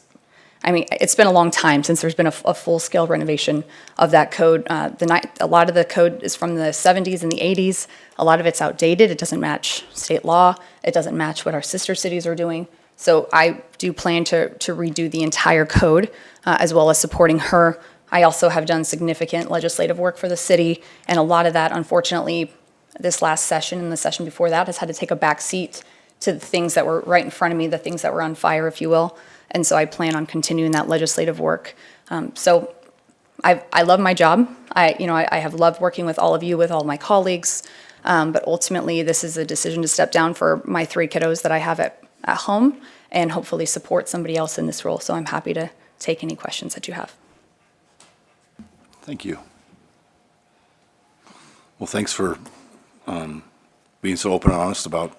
it's been a long time since there's been a full-scale renovation of that code. A lot of the code is from the 70s and the 80s. A lot of it's outdated. It doesn't match state law. It doesn't match what our sister cities are doing. So I do plan to redo the entire code, as well as supporting her. I also have done significant legislative work for the city, and a lot of that, unfortunately, this last session and the session before that has had to take a back seat to the things that were right in front of me, the things that were on fire, if you will. And so I plan on continuing that legislative work. So I love my job. I have loved working with all of you, with all my colleagues. But ultimately, this is a decision to step down for my 3 kiddos that I have at home and hopefully support somebody else in this role. So I'm happy to take any questions that you have. Thank you. Well, thanks for being so open and honest about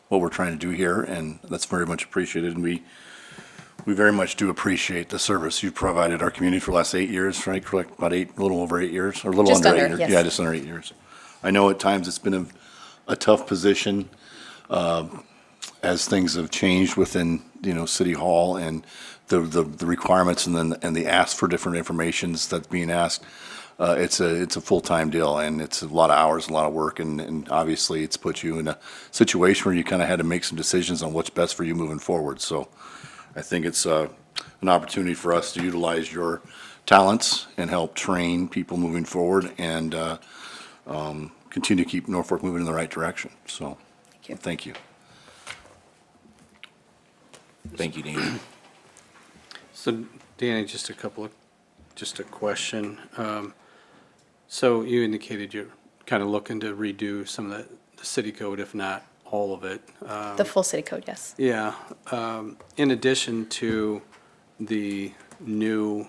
what we're trying to do here, and that's very much appreciated. And we very much do appreciate the service you've provided our community for the last 8 years, right? Correct, about 8, a little over 8 years, or a little Just under 8 under, years. yes. Yeah, just under 8 years. I know at times it's been a tough position as things have changed within, City Hall and the requirements and the ask for different informations that's being asked. It's a full-time deal, and it's a lot of hours, a lot of work, and obviously it's put you in a situation where you kind of had to make some decisions on what's best for you moving forward. So I think it's an opportunity for us to utilize your talents and help train people moving forward and continue to keep Norfolk moving in the right direction. So thank you. Thank you, Danny. So Danny, just a question. So you indicated you're kind of looking to redo some of the city code, if not all of it. The full city code, yes. Yeah. In addition to the new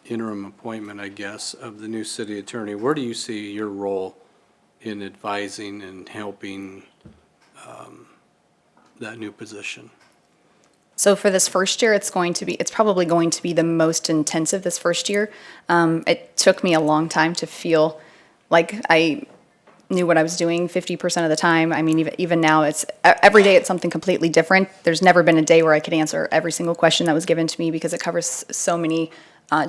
interim appointment, I guess, of the new city attorney, where do you see your role in advising and helping that new position? So for this first year, it's probably going to be the most intensive this first year. It took me a long time to feel like I knew what I was doing 50% of the time. I mean, even now, every day it's something completely different. There's never been a day where I could answer every single question that was given to me because it covers so many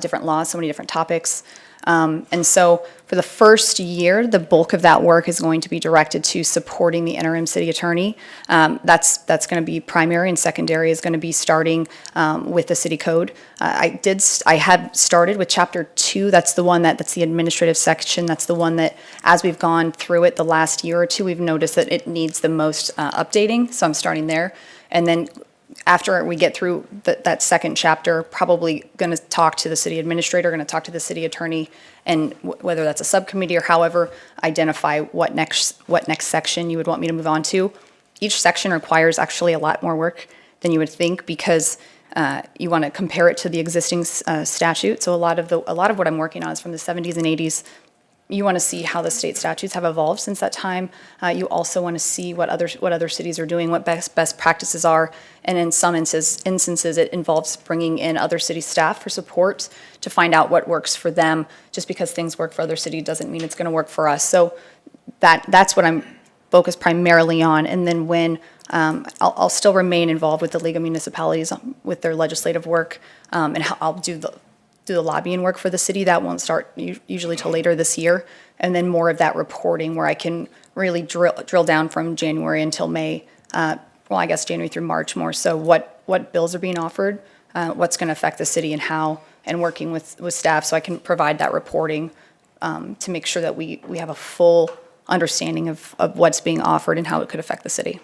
different laws, so many different topics. And so for the first year, the bulk of that work is going to be directed to supporting the interim city attorney. That's going to be primary, and secondary is going to be starting with the city code. I had started with chapter 2. That's the administrative section. That's the one that, as we've gone through it the last year or two, we've noticed that it needs the most updating. So I'm starting there. And then after we get through that second chapter, probably going to talk to the city administrator, going to talk to the city attorney, and whether that's a subcommittee or however, identify what next section you would want me to move on to. Each section requires actually a lot more work than you would think because you want to compare it to the existing statute. So a lot of what I'm working on is from the 70s and 80s. You want to see how the state statutes have evolved since that time. You also want to see what other cities are doing, what best practices are, and in some instances, it involves bringing in other city staff for support to find out what works for them. Just because things work for other cities doesn't mean it's going to work for us. So that's what I'm focused primarily on. And then when I'll still remain involved with the League of Municipalities with their legislative work, and I'll do the lobbying work for the city. That won't start usually till later this year. And then more of that reporting where I can really drill down from January until May. I guess January through March more. So what bills are being offered, what's going to affect the city and how, and working with staff so I can provide that reporting to make sure that we have a full understanding of what's being offered and how it could affect the city.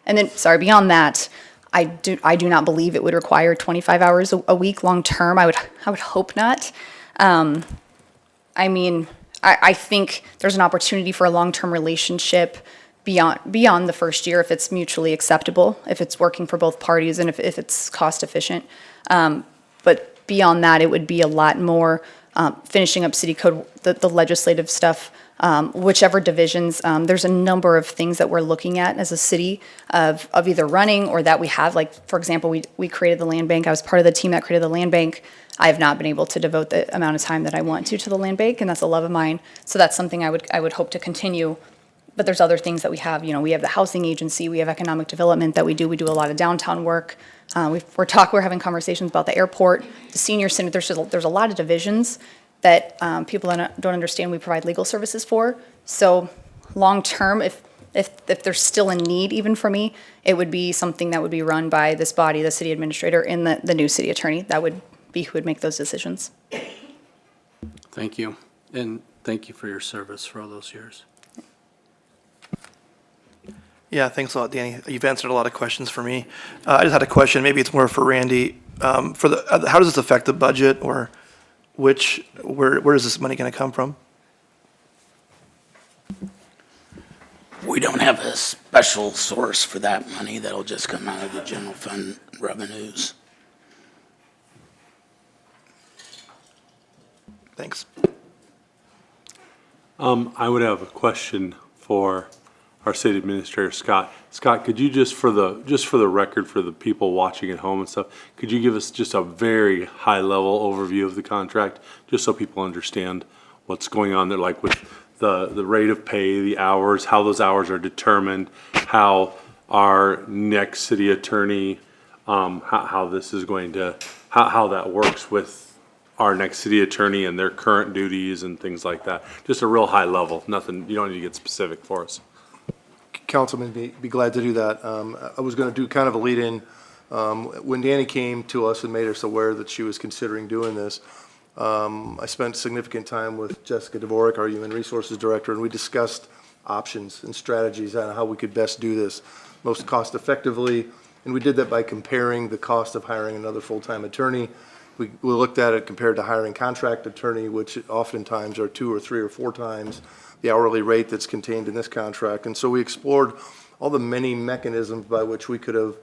And then, beyond that, I do not believe it would require 25 hours a week long term. I would hope not. I mean, I think there's an opportunity for a long-term relationship beyond the first year if it's mutually acceptable, if it's working for both parties, and if it's cost efficient. But beyond that, it would be a lot more finishing up city code, the legislative stuff. Whichever divisions, there's a number of things that we're looking at as a city of either running or that we have. Like, for example, we created the land bank. I was part of the team that created the land bank. I have not been able to devote the amount of time that I want to the land bank, and that's a love of mine. So that's something I would hope to continue. But there's other things that we have. We have the housing agency, we have economic development that we do. We do a lot of downtown work. We're having conversations about the airport, the senior center. There's a lot of divisions that people don't understand we provide legal services for. So long term, if there's still a need even for me, it would be something that would be run by this body, the city administrator, and the new city attorney. That would be who would make those decisions. Thank you. And thank you for your service for all those years. Yeah, thanks a lot, Danny. You've answered a lot of questions for me. I just had a question, maybe it's more for Randy. How does this affect the budget, or where is this money going to come from? We don't have a special source for that money. That'll just come out of the general fund revenues. Thanks. I would have a question for our city administrator, Scott. Scott, could you just for the record, for the people watching at home and stuff, could you give us just a very high level overview of the contract, just so people understand what's going on there, like with the rate of pay, the hours, how those hours are determined, how our next city attorney, how this is going to, how that works with our next city attorney and their current duties and things like that. Just a real high level, nothing, you don't need to get specific for us. Councilman, be glad to do that. I was going to do kind of a lead-in. When Danny came to us and made us aware that she was considering doing this, I spent significant time with Jessica Dvorak, our Human Resources Director, and we discussed options and strategies on how we could best do this most cost effectively. And we did that by comparing the cost of hiring another full-time attorney. We looked at it compared to hiring contract attorney, which oftentimes are 2 or 3 or 4 times the hourly rate that's contained in this contract. And so we explored all the many mechanisms by which we could have,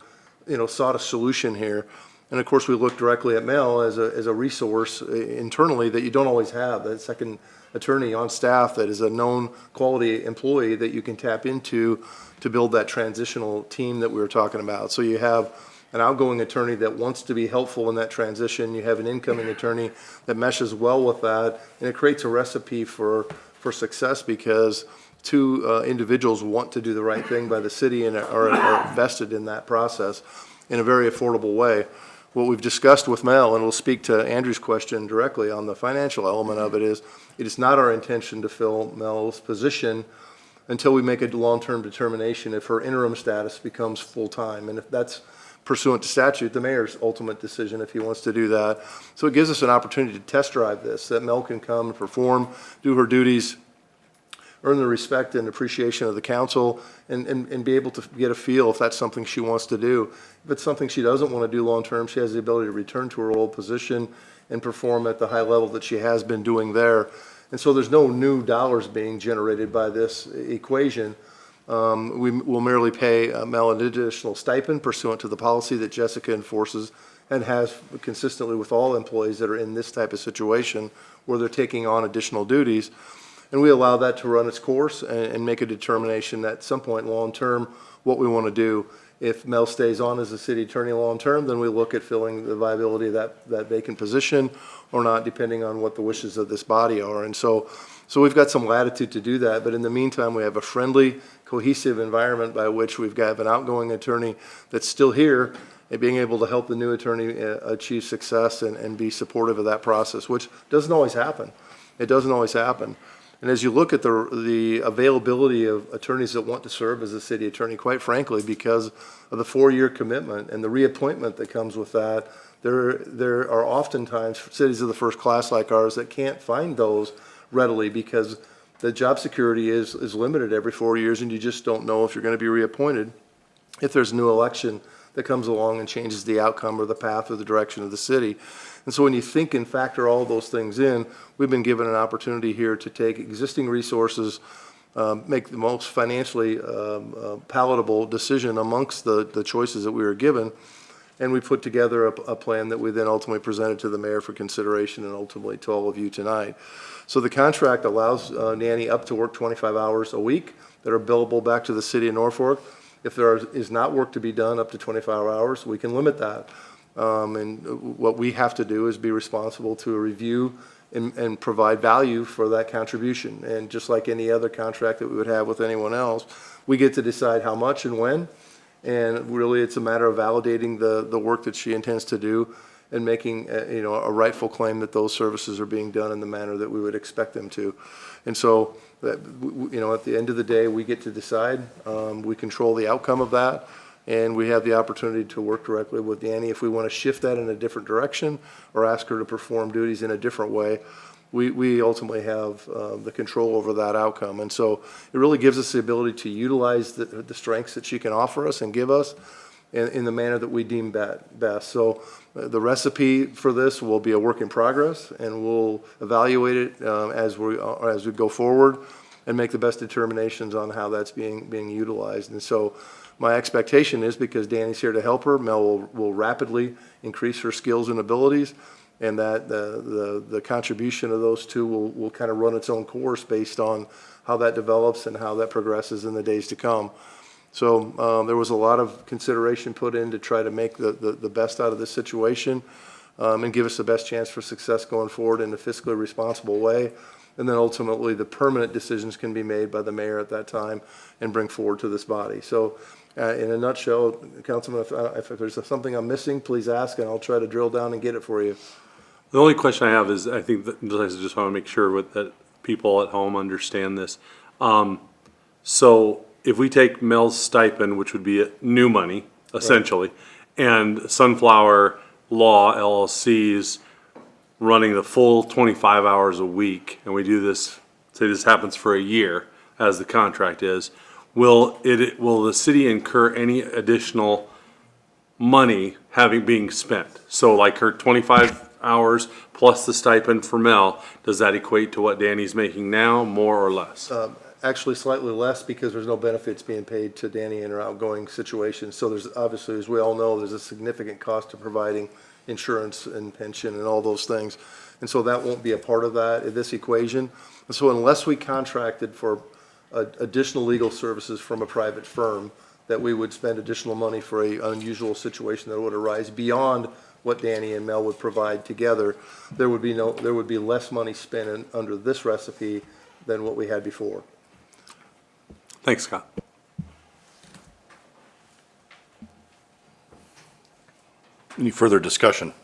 sought a solution here. And of course, we look directly at Mel as a resource internally that you don't always have, that second attorney on staff that is a known quality employee that you can tap into to build that transitional team that we were talking about. So you have an outgoing attorney that wants to be helpful in that transition. You have an incoming attorney that meshes well with that, and it creates a recipe for success because two individuals want to do the right thing by the city and are vested in that process in a very affordable way. What we've discussed with Mel, and we'll speak to Andrew's question directly on the financial element of it, is it is not our intention to fill Mel's position until we make a long-term determination if her interim status becomes full-time. And if that's pursuant to statute, the mayor's ultimate decision if he wants to do that. So it gives us an opportunity to test drive this, that Mel can come and perform, do her duties, earn the respect and appreciation of the council, and be able to get a feel if that's something she wants to do. If it's something she doesn't want to do long-term, she has the ability to return to her old position and perform at the high level that she has been doing there. And so there's no new dollars being generated by this equation. We will merely pay Mel an additional stipend pursuant to the policy that Jessica enforces and has consistently with all employees that are in this type of situation where they're taking on additional duties. And we allow that to run its course and make a determination at some point long-term what we want to do. If Mel stays on as the city attorney long-term, then we look at filling the viability of that vacant position or not, depending on what the wishes of this body are. And so we've got some latitude to do that. But in the meantime, we have a friendly, cohesive environment by which we've got an outgoing attorney that's still here and being able to help the new attorney achieve success and be supportive of that process, which doesn't always happen. It doesn't always happen. And as you look at the availability of attorneys that want to serve as a city attorney, quite frankly, because of the 4-year commitment and the reappointment that comes with that, there are oftentimes cities of the first class like ours that can't find those readily because the job security is limited every 4 years, and you just don't know if you're going to be reappointed if there's a new election that comes along and changes the outcome or the path or the direction of the city. And so when you think and factor all those things in, we've been given an opportunity here to take existing resources, make the most financially palatable decision amongst the choices that we were given, and we put together a plan that we then ultimately presented to the mayor for consideration and ultimately to all of you tonight. So the contract allows Nanny up to work 25 hours a week that are billable back to the city of Norfolk. If there is not work to be done up to 25 hours, we can limit that. And what we have to do is be responsible to review and provide value for that contribution. And just like any other contract that we would have with anyone else, we get to decide how much and when. And really, it's a matter of validating the work that she intends to do and making a rightful claim that those services are being done in the manner that we would expect them to. And so, at the end of the day, we get to decide. We control the outcome of that. And we have the opportunity to work directly with Danny if we want to shift that in a different direction or ask her to perform duties in a different way. We ultimately have the control over that outcome. And so it really gives us the ability to utilize the strengths that she can offer us and give us in the manner that we deem best. So the recipe for this will be a work in progress, and we'll evaluate it as we go forward and make the best determinations on how that's being utilized. And so my expectation is, because Danny's here to help her, Mel will rapidly increase her skills and abilities, and that the contribution of those two will kind of run its own course based on how that develops and how that progresses in the days to come. So there was a lot of consideration put in to try to make the best out of this situation and give us the best chance for success going forward in a fiscally responsible way. And then ultimately, the permanent decisions can be made by the mayor at that time and bring forward to this body. So in a nutshell, Councilman, if there's something I'm missing, please ask, and I'll try to drill down and get it for you. The only question I have is, I think that I just want to make sure that people at home understand this. So if we take Mel's stipend, which would be new money, essentially, and Sunflower Law LLC's running the full 25 hours a week, and we do this, say this happens for a year, as the contract is, will the city incur any additional money being spent? So like her 25 hours plus the stipend for Mel, does that equate to what Danny's making now, more or less? actually slightly less because there's no benefits being paid to Danny in her outgoing situation. So there's obviously, as we all know, there's a significant cost of providing insurance and pension and all those things. And so that won't be a part of that, this equation. And so unless we contracted for additional legal services from a private firm, that we would spend additional money for a unusual situation that would arise beyond what Danny and Mel would provide together, there would be less money spent under this recipe than what we had before. Thanks, Scott. Any further discussion?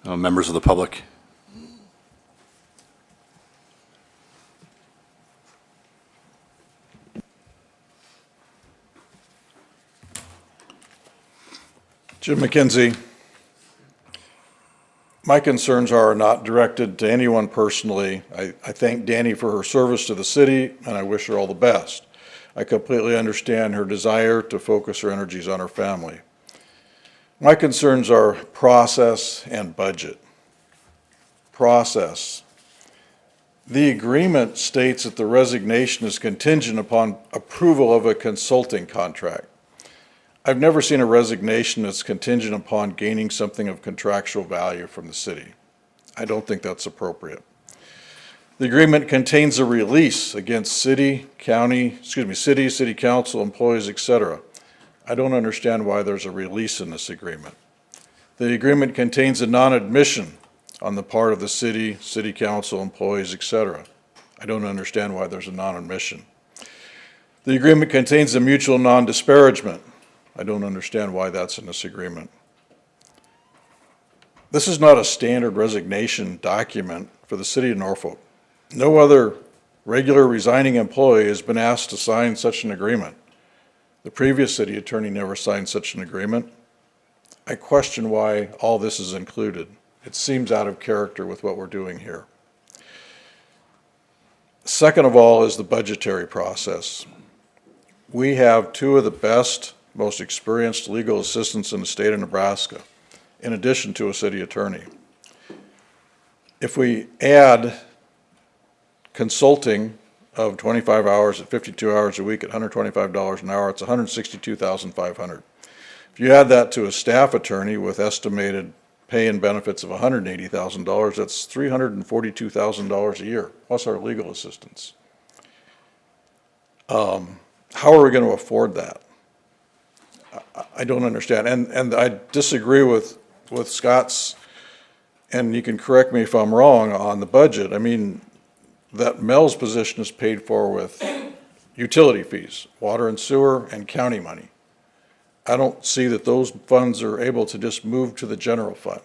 Members of the public? Jim McKenzie. My concerns are not directed to anyone personally. I thank Danny for her service to the city, and I wish her all the best. I completely understand her desire to focus her energies on her family. My concerns are process and budget. Process. The agreement states that the resignation is contingent upon approval of a consulting contract. I've never seen a resignation that's contingent upon gaining something of contractual value from the city. I don't think that's appropriate. The agreement contains a release against city, city council, employees, etc. I don't understand why there's a release in this agreement. The agreement contains a non-admission on the part of the city, city council, employees, etc. I don't understand why there's a non-admission. The agreement contains a mutual non-disparagement. I don't understand why that's in this agreement. This is not a standard resignation document for the city of Norfolk. No other regular resigning employee has been asked to sign such an agreement. The previous city attorney never signed such an agreement. I question why all this is included. It seems out of character with what we're doing here. Second of all is the budgetary process. We have two of the best, most experienced legal assistants in the state of Nebraska, in addition to a city attorney. If we add consulting of 25 hours at 52 hours a week at $125 an hour, it's $162,500. If you add that to a staff attorney with estimated pay and benefits of $180,000, that's $342,000 a year, plus our legal assistants. How are we going to afford that? I don't understand, and I disagree with Scott's, and you can correct me if I'm wrong on the budget. I mean, that Mel's position is paid for with utility fees, water and sewer, and county money. I don't see that those funds are able to just move to the general fund.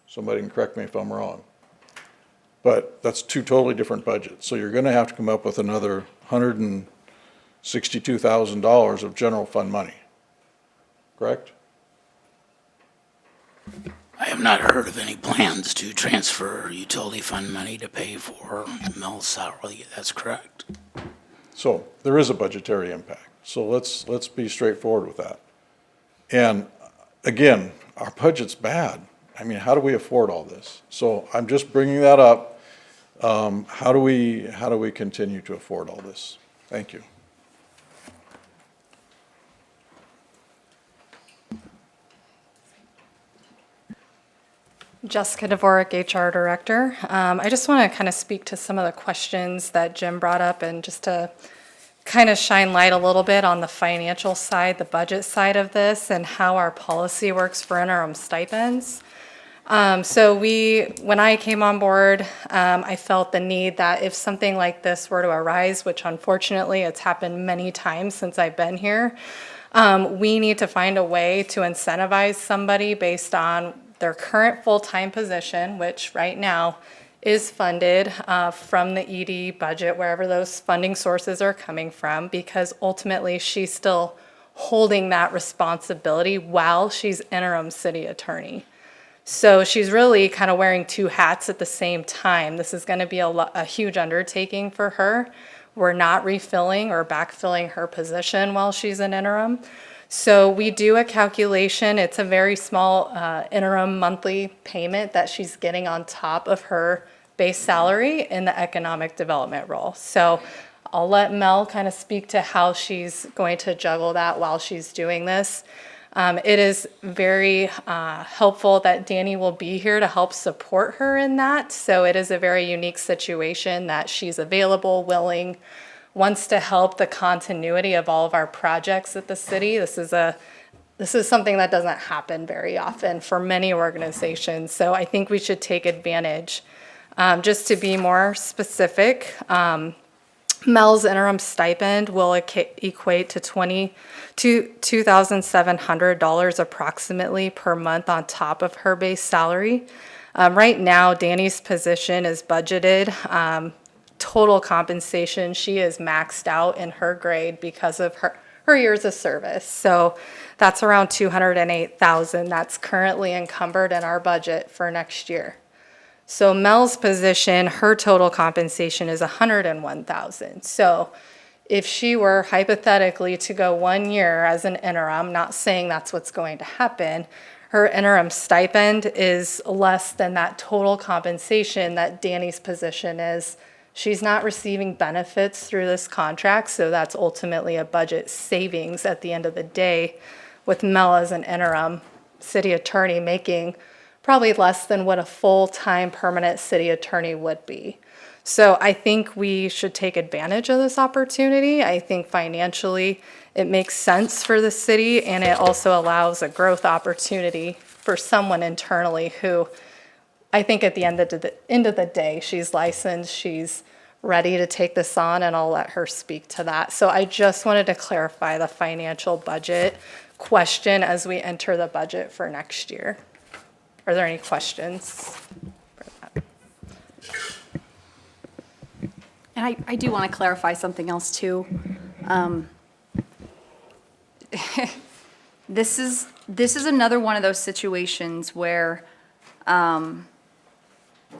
Somebody can correct me if I'm wrong. But that's two totally different budgets. So you're going to have to come up with another $162,000 of general fund money. Correct? I have not heard of any plans to transfer utility fund money to pay for Mel's salary. That's correct. So there is a budgetary impact. So let's be straightforward with that. And again, our budget's bad. I mean, how do we afford all this? So I'm just bringing that up. How do we continue to afford all this? Thank you. Jessica Dvorak, HR Director. I just want to kind of speak to some of the questions that Jim brought up and just to kind of shine light a little bit on the financial side, the budget side of this, and how our policy works for interim stipends. So when I came on board, I felt the need that if something like this were to arise, which unfortunately it's happened many times since I've been here, we need to find a way to incentivize somebody based on their current full-time position, which right now is funded from the ED budget, wherever those funding sources are coming from, because ultimately she's still holding that responsibility while she's interim city attorney. So she's really kind of wearing two hats at the same time. This is going to be a huge undertaking for her. We're not refilling or backfilling her position while she's an interim. So we do a calculation. It's a very small interim monthly payment that she's getting on top of her base salary in the economic development role. So I'll let Mel kind of speak to how she's going to juggle that while she's doing this. It is very helpful that Danny will be here to help support her in that. So it is a very unique situation that she's available, willing, wants to help the continuity of all of our projects at the city. This is something that doesn't happen very often for many organizations. So I think we should take advantage. Just to be more specific, Mel's interim stipend will equate to $2,700 approximately per month on top of her base salary. Right now, Danny's position is budgeted. Total compensation, she is maxed out in her grade because of her years of service. So that's around $208,000 that's currently encumbered in our budget for next year. So Mel's position, her total compensation is $101,000. So if she were hypothetically to go 1 year as an interim, not saying that's what's going to happen, her interim stipend is less than that total compensation that Danny's position is. She's not receiving benefits through this contract, so that's ultimately a budget savings at the end of the day, with Mel as an interim city attorney making probably less than what a full-time permanent city attorney would be. So I think we should take advantage of this opportunity. I think financially it makes sense for the city, and it also allows a growth opportunity for someone internally who I think at the end of the day, she's licensed, she's ready to take this on, and I'll let her speak to that. So I just wanted to clarify the financial budget question as we enter the budget for next year. Are there any questions? And I do want to clarify something else too. This is another one of those situations where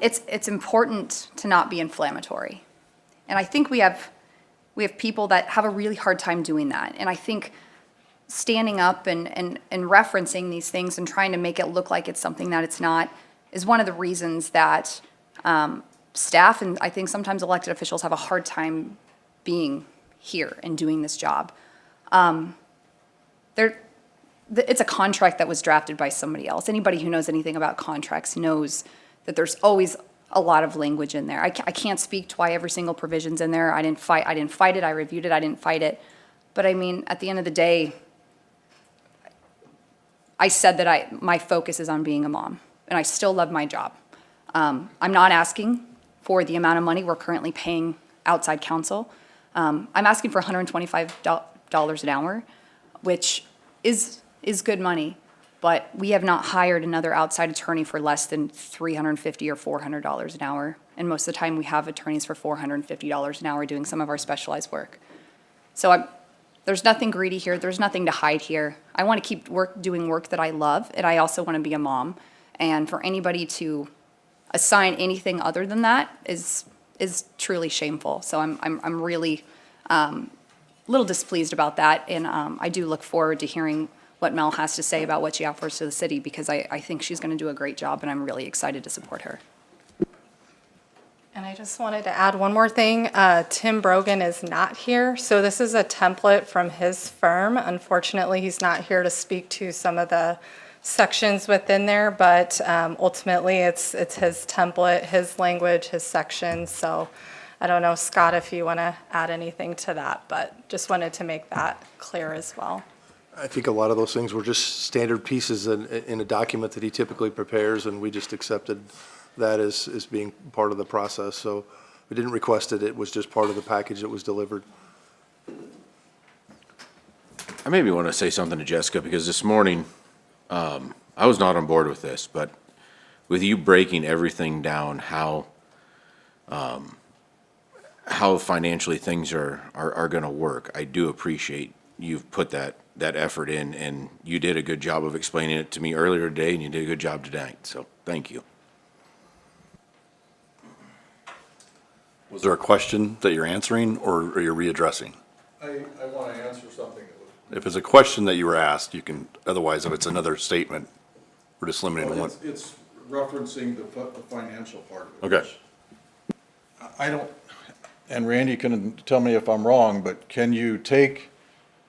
it's important to not be inflammatory. And I think we have people that have a really hard time doing that. And I think standing up and referencing these things and trying to make it look like it's something that it's not is one of the reasons that staff and I think sometimes elected officials have a hard time being here and doing this job. It's a contract that was drafted by somebody else. Anybody who knows anything about contracts knows that there's always a lot of language in there. I can't speak to why every single provision's in there. I didn't fight it. I reviewed it. I didn't fight it. But I mean, at the end of the day, I said that my focus is on being a mom, and I still love my job. I'm not asking for the amount of money we're currently paying outside counsel. I'm asking for $125 an hour, which is good money, but we have not hired another outside attorney for less than $350 or $400 an hour. And most of the time we have attorneys for $450 an hour doing some of our specialized work. So there's nothing greedy here. There's nothing to hide here. I want to keep doing work that I love, and I also want to be a mom. And for anybody to assign anything other than that is truly shameful. So I'm really a little displeased about that, and I do look forward to hearing what Mel has to say about what she offers to the city, because I think she's going to do a great job, and I'm really excited to support her. And I just wanted to add one more thing. Tim Brogan is not here, so this is a template from his firm. Unfortunately, he's not here to speak to some of the sections within there, but ultimately it's his template, his language, his sections. So I don't know, Scott, if you want to add anything to that, but just wanted to make that clear as well. I think a lot of those things were just standard pieces in a document that he typically prepares, and we just accepted that as being part of the process. So we didn't request it. It was just part of the package that was delivered. I maybe want to say something to Jessica, because this morning, I was not on board with this, but with you breaking everything down, how financially things are going to work, I do appreciate you've put that effort in, and you did a good job of explaining it to me earlier today, and you did a good job tonight, so thank you. Was there a question that you're answering, or are you readdressing? I want to answer something. If it's a question that you were asked, you can, otherwise if it's another statement, we're just limiting to one. It's referencing the financial part of it. Okay. I don't, and Randy can tell me if I'm wrong, but can you take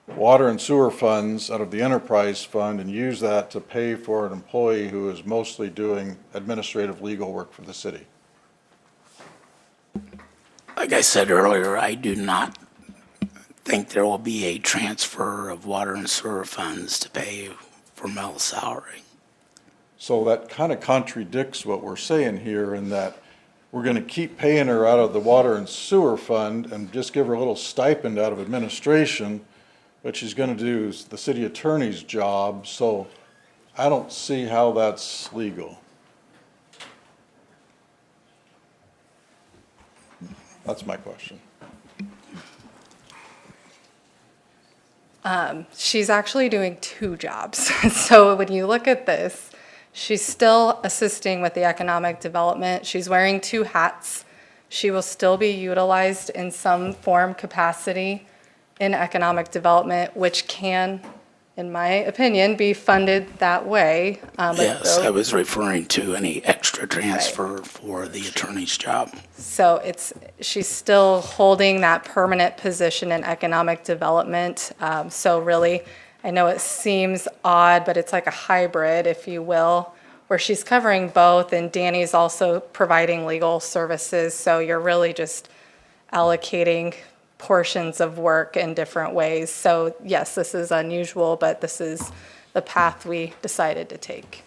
water and sewer funds out of the enterprise fund and use that to pay for an employee who is mostly doing administrative legal work for the city? Like I said earlier, I do not think there will be a transfer of water and sewer funds to pay for Mel's salary. So that kind of contradicts what we're saying here in that we're going to keep paying her out of the water and sewer fund and just give her a little stipend out of administration, but she's going to do the city attorney's job. So I don't see how that's legal. That's my question. She's actually doing two jobs. So when you look at this, she's still assisting with the economic development. She's wearing two hats. She will still be utilized in some form capacity in economic development, which can, in my opinion, be funded that way. Yes, I was referring to any extra transfer for the attorney's job. So she's still holding that permanent position in economic development. So really, I know it seems odd, but it's like a hybrid, if you will, where she's covering both, and Danny's also providing legal services. So you're really just allocating portions of work in different ways. So yes, this is unusual, but this is the path we decided to take.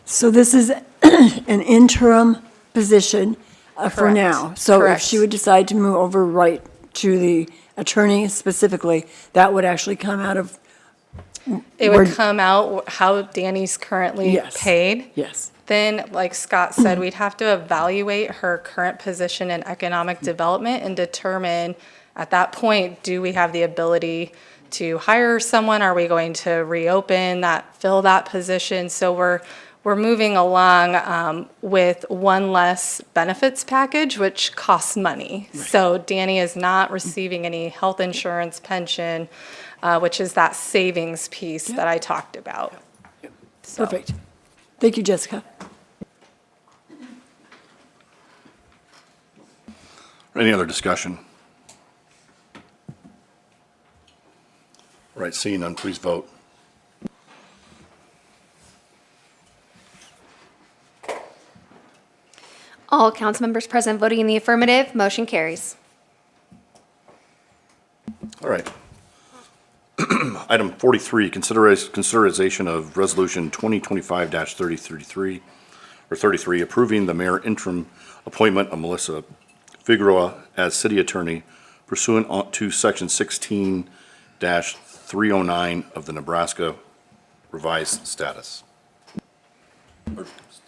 So this is an interim position for Correct. now. So if Correct. she would decide to move over right to the attorney specifically, that would actually come out of. It would come out how Danny's currently Yes. paid. Yes. Then, like Scott said, we'd have to evaluate her current position in economic development and determine at that point, do we have the ability to hire someone? Are we going to reopen that, fill that position? So we're moving along with one less benefits package, which costs money. So Danny is not receiving any health insurance, pension, which is that savings piece that I talked about. So- Perfect. Thank you, Jessica. Any other discussion? All right, seeing none, please vote. All council members present voting in the affirmative, motion carries. All right. Item 43, consideration of Resolution 2025-3033, or 33, approving the mayor interim appointment of Melissa Figueroa as city attorney pursuant to Section 16-309 of the Nebraska revised status.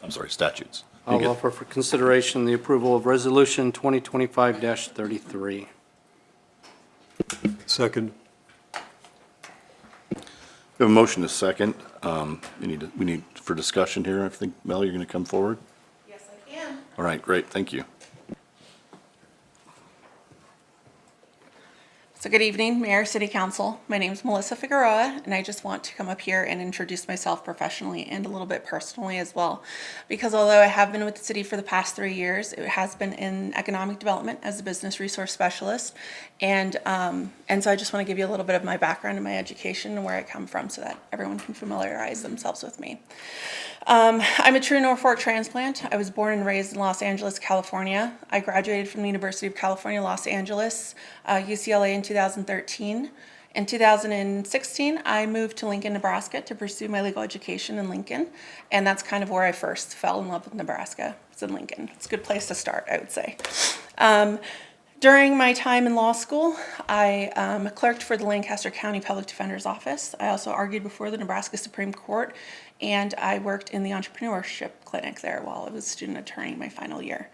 I'm sorry, statutes. I'll offer for consideration the approval of Resolution 2025-33. Second. We have a motion to second. We need for discussion here. I think, Mel, you're going to come forward? Yes, I can. All right, great, thank you. So good evening, Mayor, City Council. My name is Melissa Figueroa, and I just want to come up here and introduce myself professionally and a little bit personally as well. Because although I have been with the city for the past 3 years, it has been in economic development as a business resource specialist. And so I just want to give you a little bit of my background and my education and where I come from so that everyone can familiarize themselves with me. I'm a true Norfolk transplant. I was born and raised in Los Angeles, California. I graduated from the University of California, Los Angeles, UCLA in 2013. In 2016, I moved to Lincoln, Nebraska to pursue my legal education in Lincoln. And that's kind of where I first fell in love with Nebraska. It's in Lincoln. It's a good place to start, I would say. During my time in law school, I clerked for the Lancaster County Public Defender's Office. I also argued before the Nebraska Supreme Court, and I worked in the entrepreneurship clinic there while I was a student attorney my final year.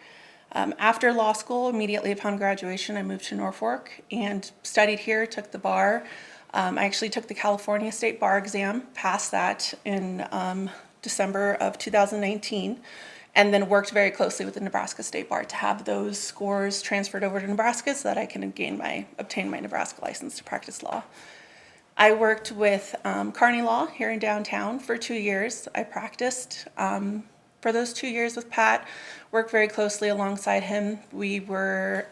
After law school, immediately upon graduation, I moved to Norfolk and studied here, took the bar. I actually took the California State Bar exam, passed that in December of 2019. And then worked very closely with the Nebraska State Bar to have those scores transferred over to Nebraska so that I can obtain my Nebraska license to practice law. I worked with Kearney Law here in downtown for 2 years. I practiced for those 2 years with Pat, worked very closely alongside him. We were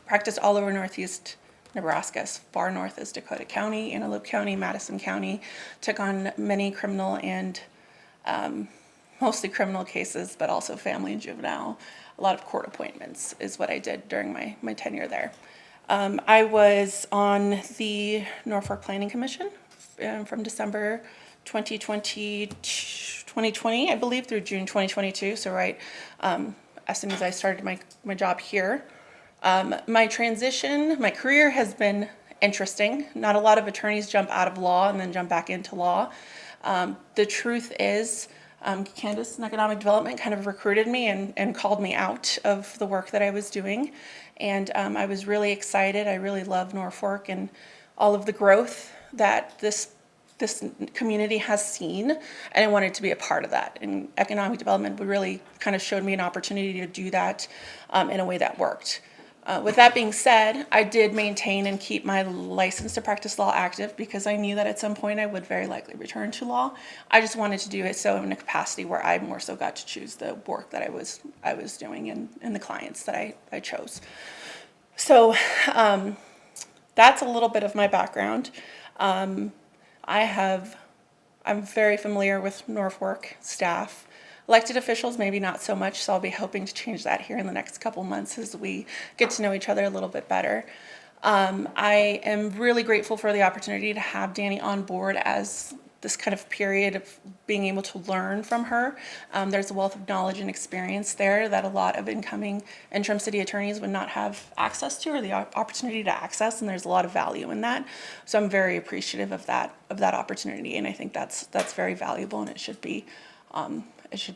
practiced all over Northeast Nebraska, as far north as Dakota County, Antelope County, Madison County, took on many criminal and mostly criminal cases, but also family and juvenile. A lot of court appointments is what I did during my tenure there. I was on the Norfolk Planning Commission from December 2020, I believe, through June 2022. So right as soon as I started my job here. My transition, my career has been interesting. Not a lot of attorneys jump out of law and then jump back into law. The truth is, Candace in Economic Development kind of recruited me and called me out of the work that I was doing. And I was really excited. I really love Norfolk and all of the growth that this community has seen, and I wanted to be a part of that. And economic development really kind of showed me an opportunity to do that in a way that worked. With that being said, I did maintain and keep my license to practice law active because I knew that at some point I would very likely return to law. I just wanted to do it so in a capacity where I more so got to choose the work that I was doing and the clients that I chose. So that's a little bit of my background. I'm very familiar with Norfolk staff. Elected officials, maybe not so much, so I'll be hoping to change that here in the next couple months as we get to know each other a little bit better. I am really grateful for the opportunity to have Danny on board as this kind of period of being able to learn from her. There's a wealth of knowledge and experience there that a lot of incoming interim city attorneys would not have access to or the opportunity to access, and there's a lot of value in that. So I'm very appreciative of that opportunity, and I think that's very valuable, and it should be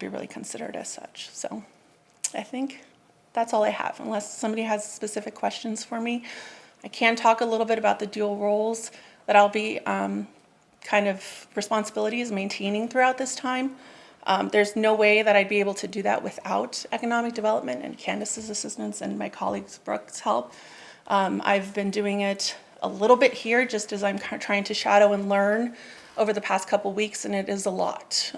really considered as such. So I think that's all I have, unless somebody has specific questions for me. I can talk a little bit about the dual roles that I'll be kind of responsibilities maintaining throughout this time. There's no way that I'd be able to do that without economic development and Candace's assistance and my colleagues Brooke's help. I've been doing it a little bit here just as I'm kind of trying to shadow and learn over the past couple weeks, and it is a lot.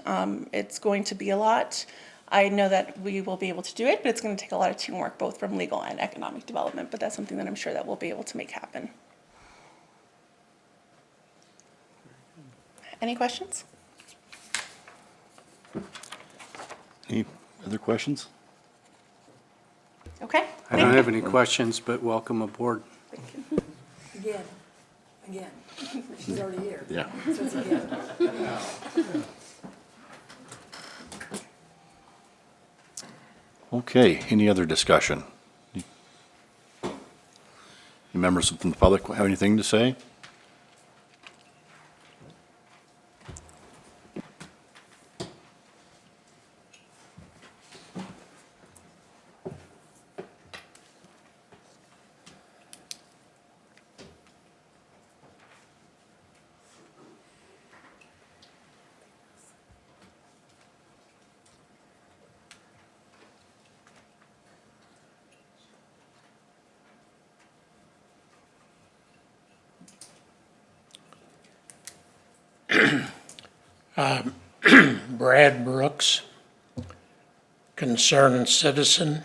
It's going to be a lot. I know that we will be able to do it, but it's going to take a lot of teamwork, both from legal and economic development, but that's something that I'm sure that we'll be able to make happen. Any questions? Any other questions? Okay. I don't have any questions, but welcome aboard. Again. She's already here. Yeah. So it's again. Okay, any other discussion? Any members from the public have anything to say? Brad Brooks, concerned citizen.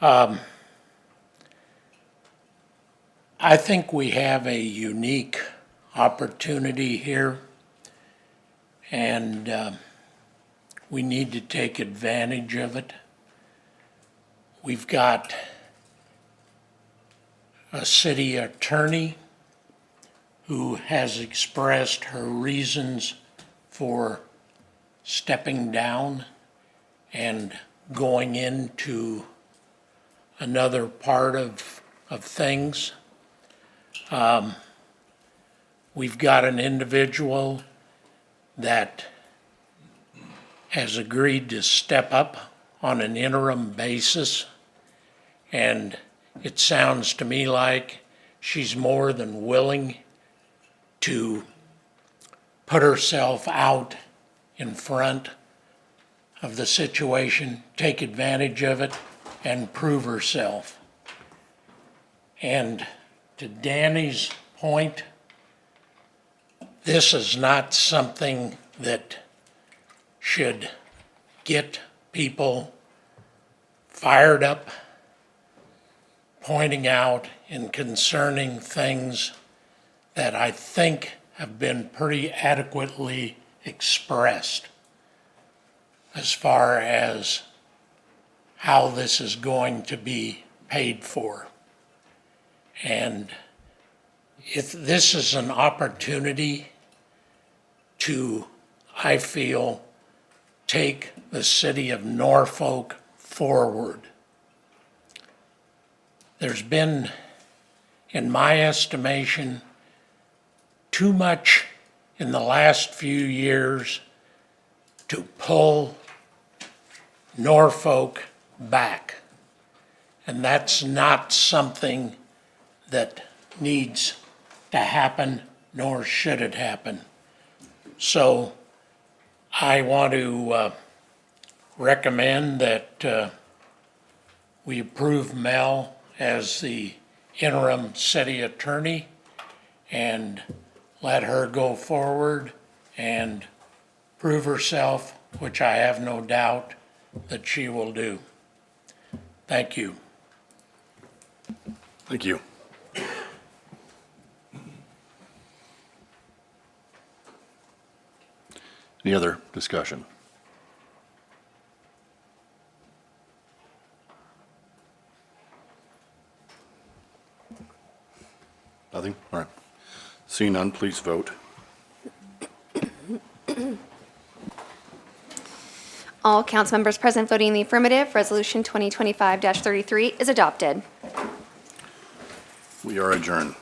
I think we have a unique opportunity here, and we need to take advantage of it. We've got a city attorney who has expressed her reasons for stepping down and going into another part of things. We've got an individual that has agreed to step up on an interim basis, and it sounds to me like she's more than willing to put herself out in front of the situation, take advantage of it, and prove herself. And to Danny's point, this is not something that should get people fired up, pointing out and concerning things that I think have been pretty adequately expressed as far as how this is going to be paid for. And if this is an opportunity to, I feel, take the city of Norfolk forward. There's been, in my estimation, too much in the last few years to pull Norfolk back. And that's not something that needs to happen, nor should it happen. So I want to recommend that we approve Mel as the interim city attorney and let her go forward and prove herself, which I have no doubt that she will do. Thank you. Thank you. Any other discussion? Nothing? All right. Seeing none, please vote. All council members present voting in the affirmative, Resolution 2025-33 is adopted. We are adjourned.